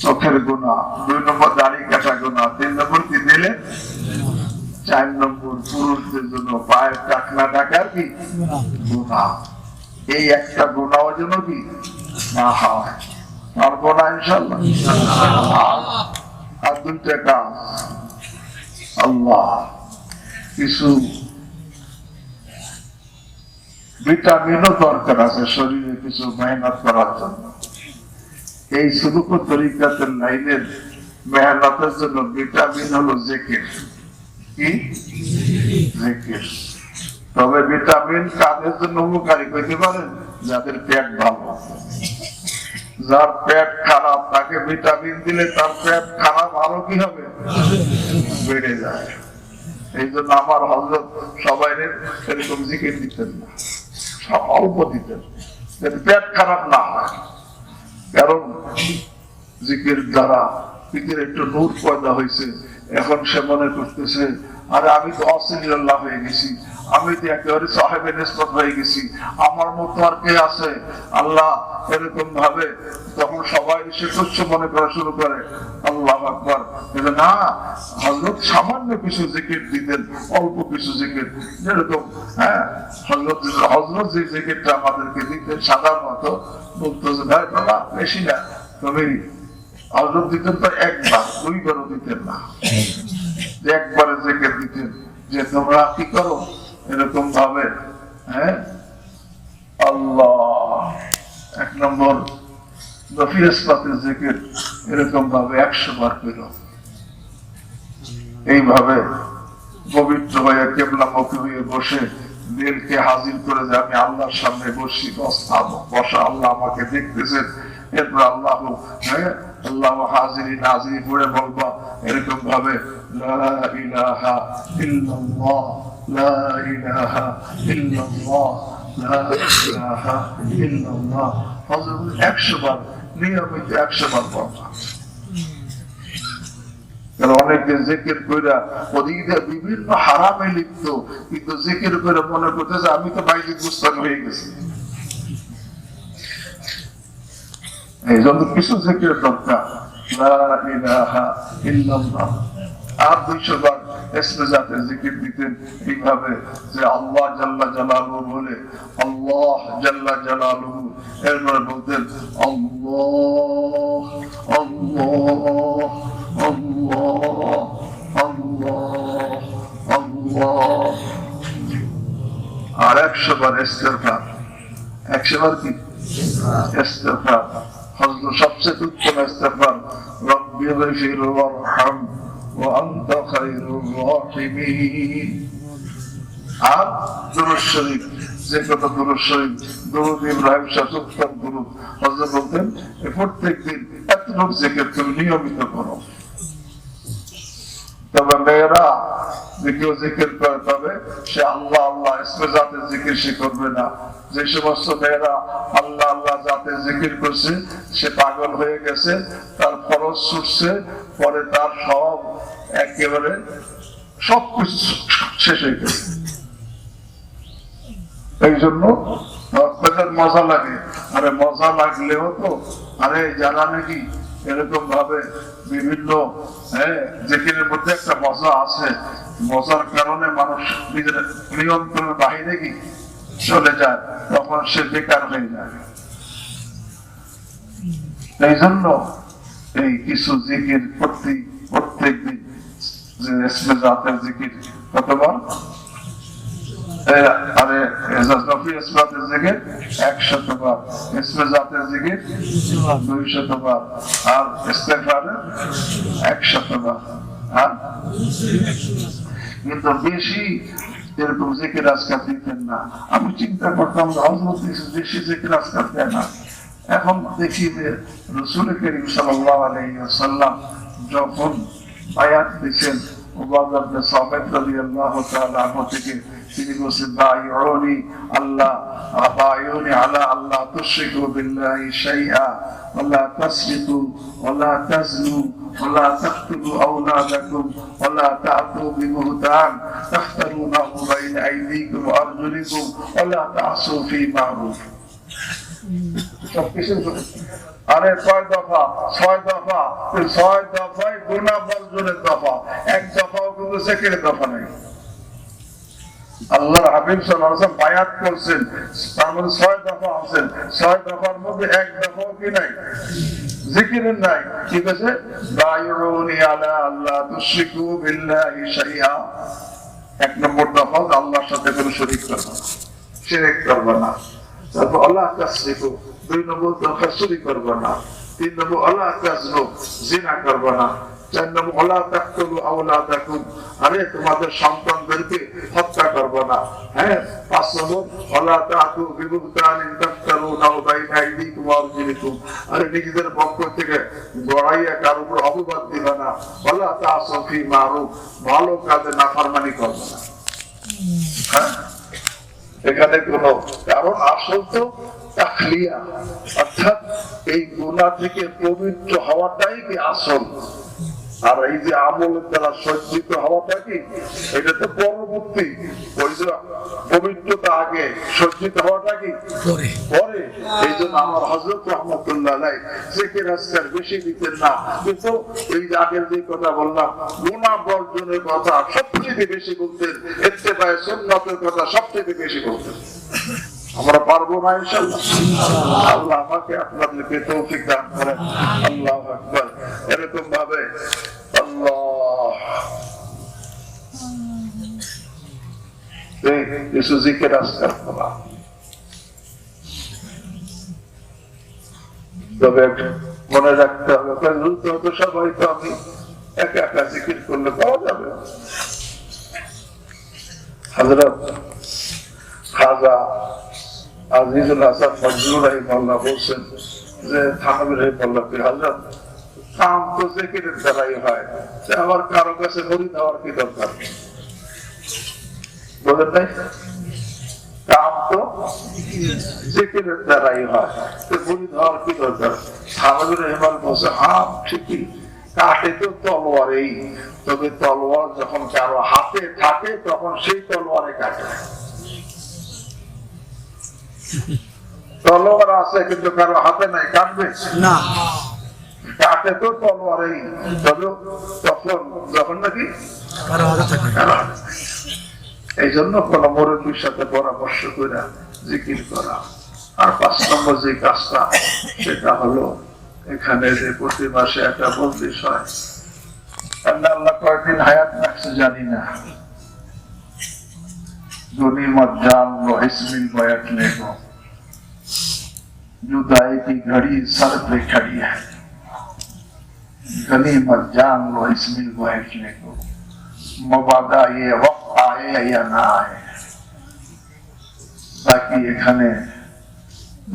চোখের গুনাহ, 2 নম্বর দাড়ি কাটা গুনাহ, 3 নম্বর কি দিলে, 4 নম্বর পুরুষদের জন্য পায়ের টাকলা ঢাকার কি গুনাহ। এই একটা গুনাহের জন্য কি না হয়, পারবো না ইনশাআল্লাহ। আর 2টা কাজ, আল্লাহ কিছু ভিটামিনও দরকার আছে শরীরে কিছু মেহনত করার জন্য। এই সুলুক ও তরিকাতের লাইনের মেহনতের জন্য ভিটামিন হলো জিকির। কি? জিকির। তবে ভিটামিন কাদের জন্য উপকারী হইতে পারেন? যাদের পেট ভালো। যার পেট খারাপ তাকে ভিটামিন দিলে তার পেট খারাপ আরো কি হবে? বেড়ে যায়। এই জন্য আমার হযরত সবাই এরকম জিকির দিতেন না, অল্প দিতেন, যাতে পেট খারাপ না হয়। কারণ জিকির দ্বারা পিঠের একটু নূর পয়দা হয়েছে। এখন সে মনে করতেছে, আরে আমি তো অসিল্লাহ হয়ে গেছি, আমি তো একেবারে সাহেবের নিসবত হয়ে গেছি, আমার মতো আর কে আছে? আল্লাহ এরকম ভাবে তখন সবাই সে তুচ্ছ মনে করা শুরু করে। আল্লাহু আকবার। না, হযরত সামান্য কিছু জিকির দিতেন, অল্প কিছু জিকির, যেরকম হযরত যে জিকিরটা আমাদেরকে দিতেন সাধারণত বলতো যে ভাই বাবা বেশি না, তবে হযরত দিতেন তো একবার, দুইবারও দিতেন না, যে একবারে জিকির দিতেন যে তোমরা কি করো এরকম ভাবে, হ্যাঁ আল্লাহ এক নম্বর নফি ইসবাতের জিকির এরকম ভাবে 100 বার করো। এইভাবে পবিত্র হয়ে কিবলামুখী হয়ে বসে দিলকে হাজির করে যে আমি আল্লাহর সামনে বসি, বসা আল্লাহ আমাকে দেখতেছেন, এরপর আল্লাহ হ্যাঁ আল্লাহ হাজিরি নাজিরি পড়ে বলবা এরকম ভাবে লা ইলাহা ইল্লাল্লাহ লা ইলাহা ইল্লাল্লাহ লা ইলাহা ইল্লাল্লাহ। হযরত 100 বার নিয়মিত 100 বার বলবা। অনেকে জিকির কইরা ওদিকে বিভিন্ন হারামে লিপ্ত, কিন্তু জিকির করে মনে করতেছে আমি তো বাইরে গুস্তান হয়ে গেছি। এই জন্য কিছু জিকির দরকার, লা ইলাহা ইল্লাল্লাহ। আর 200 বার ইসমে জাতের জিকির দিতেন এইভাবে যে আল্লাহ জাল্লা জালালুহু বলে আল্লাহ জাল্লা জালালুহু, এরপরে বলতেন আল্লাহ আল্লাহ আল্লাহ আল্লাহ আল্লাহ। আর 100 বার ইস্তিগফার, 100 বার কি ইস্তিগফার। হযরত সবচেয়ে উত্তম ইস্তিগফার রব্বি গফির ওয়ারহাম ওয়া আনতা খায়রুর রাহিমিন। আর দুরূদ শরীফ, যে কথা দুরূদ শরীফ, দুরূদ ইব্রাহিম শাহ দুরূদ, হযরত বলতেন প্রত্যেকদিন এতটুকু জিকির তুমি নিয়মিত করো। তবে মেয়েরা যে কেউ জিকির করে তবে সে আল্লাহ আল্লাহ ইসমে জাতের জিকির সে করবে না। যে সমস্ত মেয়েরা আল্লাহ আল্লাহ জাতের জিকির করছে সে পাগল হয়ে গেছে, তার ফরজ ছুটছে, পরে তার সব একেবারে সবকিছু শেষ হয়ে গেছে। এই জন্য মজা লাগে, আরে মজা লাগলেও তো আরে যারা নাকি এরকম ভাবে বিভিন্ন জিকিরের মধ্যে একটা মজা আছে, মজার কারণে মানুষ নিজের নিয়ন্ত্রণের বাহিরে কি চলে যায়, তখন সে বেকার হয়ে যায়। এই জন্য এই কিছু জিকির প্রত্যেক দিন যে ইসমে জাতের জিকির কতবার, আরে নফি ইসবাতের জিকির 100 বার, ইসমে জাতের জিকির 200 বার, আর ইস্তিগফারের 100 বার। আর কিন্তু বেশি এরকম জিকির আজকাল দিতেন না। আমি চিন্তা করতাম হযরত বেশি জিকির আজকাল দেয় না। এখন দেখি যে রাসূল করিম সাল্লাল্লাহু আলাইহি ওয়াসাল্লাম যখন বায়াত দিয়েছেন উবাদা ইবনে সামিত রাদিয়াল্লাহু তাআলা আনহু থেকে, তিনি বলেছেন বায়উনি আল্লাহ বায়উনি আলা আল্লাহ তুশরিকু বিল্লাহি শাইআ ওয়া লা তাসরিকু ওয়া লা তাজনু ওয়া লা তাকতুলু আওলাদাকুম ওয়া লা তা'তু বিবুহতান তাফতারুনাহু বাইনা আইদিকুম ওয়া আরজুলিকুম ওয়া লা তা'সু ফি মা'রুফ। সবকিছু আরে 6 দফা 6 দফা 6 দফায় গুনাহ বর্জনের দফা, এক দফাও কিন্তু জিকিরের দফা নাই। আল্লাহর হাবিব সাল্লাল্লাহু আলাইহি ওয়াসাল্লাম বায়াত করছেন, তার মধ্যে 6 দফা আছেন, 6 দফার মধ্যে এক দফাও কি নাই জিকিরের নাই। কি বলেছে বায়উনি আলা আল্লাহ তুশরিকু বিল্লাহি শাইআ। 1 নম্বর দফা আল্লাহর সাথে কোনো শরীক করবে না, শিরক করবে না। তারপর আল্লাহ তাসরিকু, 2 নম্বর দফা চুরি করবে না। 3 নম্বর আল্লাহ তাজনু, জিনা করবে না। 4 নম্বর আল্লাহ তাকতুলু আওলাদাকুম, আরে তোমাদের সন্তানদেরকে হত্যা করবে না। 5 নম্বর আল্লাহ তা'তু বিবুহতানিন তাফতারুনাহু বাইনা আইদিকুম ওয়া আরজুলিকুম, আরে নিজেদের পক্ষ থেকে গড়াইয়া কারোর উপর অপবাদ দিবে না। আল্লাহ তা'সু ফি মা'রুফ, ভালো কাজে নাফরমানি করবে না। এখানে কোন কারণ আসল তো তাখলিয়া, অর্থাৎ এই গুনাহ থেকে পবিত্র হওয়াটাই কি আসল। আর এই যে আমলের দ্বারা সজ্জিত হওয়াটা কি এটা তো পরবর্তী, ওই যে পবিত্রতা আগে, সজ্জিত হওয়াটা কি পরে। এই জন্য আমার হযরত রাহমাতুল্লাহ আলাইহি জিকির আজকাল বেশি দিতেন না, কিন্তু এই আগের যে কথা বললাম গুনাহ বর্জনের কথা সবচেয়ে বেশি বলতেন, ইত্তেবায়ে সুন্নাতের কথা সবচেয়ে বেশি বলতেন। আমরা পারবো না ইনশাআল্লাহ। আল্লাহ আমাকে আপনাদেরকে তৌফিক দান করেন। আল্লাহু আকবার। এরকম ভাবে আল্লাহ কিছু জিকির আজকার করা। তবে মনে রাখতে হবে সবাই তো আমি একা একা জিকির করলে পাওয়া যাবে। হযরত খাজা আজিজুল হাসান মজরুর রাহিমাহুল্লাহ বলছেন যে থানবী রাহিমাহুল্লাহ হযরত কাম তো জিকিরের দ্বারাই হয়, আবার কারো কাছে মুরিদ হওয়ার কি দরকার? বলেন নাই কাম তো জিকিরের দ্বারাই হয়, মুরিদ হওয়ার কি দরকার? থানবী রাহিমাহুল্লাহ বলছে হ্যাঁ ঠিকই, কাটে তো তলোয়ারেই, তবে তলোয়ার যখন কারো হাতে থাকে তখন সেই তলোয়ারে কাটে। তলোয়ার আছে কিন্তু কারো হাতে নাই, কাটবে না। কাটে তো তলোয়ারেই, তবে তখন যখন নাকি কারো হাতে থাকে। এই জন্য কোন মুরব্বীর সাথে পরামর্শ করে জিকির করা। আর 5 নম্বর যে কাজটা সেটা হলো এখানে যে প্রতি মাসে একটা মজলিস হয়, আল্লাহ কয়েকদিন হায়াত রাখছে জানি না, गनीमत जान लो इसमिल बैठने को, जुदाई की घड़ी सर पे खड़ी है, गनीमत जान लो इसमिल बैठने को, मबादा ये वक्त आए या ना आए। ताकि এখানে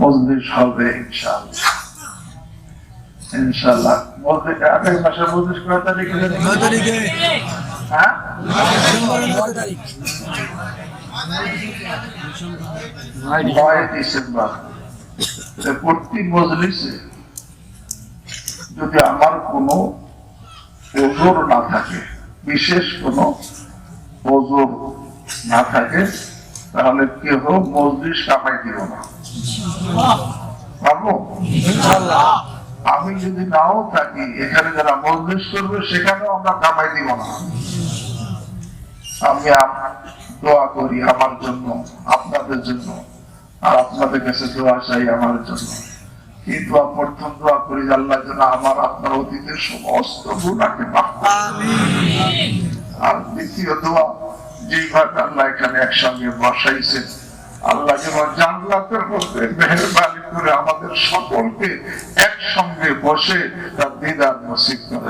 মজলিস হবে ইনশাআল্লাহ। ইনশাআল্লাহ মজলিস আগামী মাসে মজলিস কত তারিখে? 9 তারিখে। হ্যাঁ 9 তারিখ, 9 ডিসেম্বর। প্রতি মজলিসে যদি আমার কোনো ওজোর না থাকে, বিশেষ কোনো ওজোর না থাকে, তাহলে কেউ মজলিস কামাই দিব না, পারবো ইনশাআল্লাহ। আমি যদি নাও থাকি, এখানে যারা মজলিস করবে সেখানেও আমরা কামাই দিব না। আমি দোয়া করি আমার জন্য, আপনাদের জন্য, আর আপনাদের কাছে দোয়া চাই আমার জন্য। এই দোয়া প্রথম দোয়া করি আল্লাহ যেন আমার আপনার অতীতের সমস্ত গুনাহকে মাফ করে। আর দ্বিতীয় দোয়া, যেভাবে আল্লাহ এখানে একসঙ্গে বসাইছে, আল্লাহ যেন জান্নাতের মধ্যে মেহেরবানি করে আমাদের সকলকে একসঙ্গে বসে তার দিদার নসিব করে।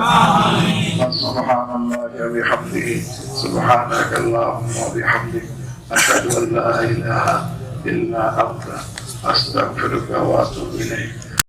সুবহানাল্লাহি ওয়া বিহামদিহি, সুবহানাকাল্লাহুম্মা ওয়া বিহামদিক, আশহাদু আল্লা ইলাহা ইল্লা আনতা, আস্তাগফিরুকা ওয়া আতুবু ইলাইক।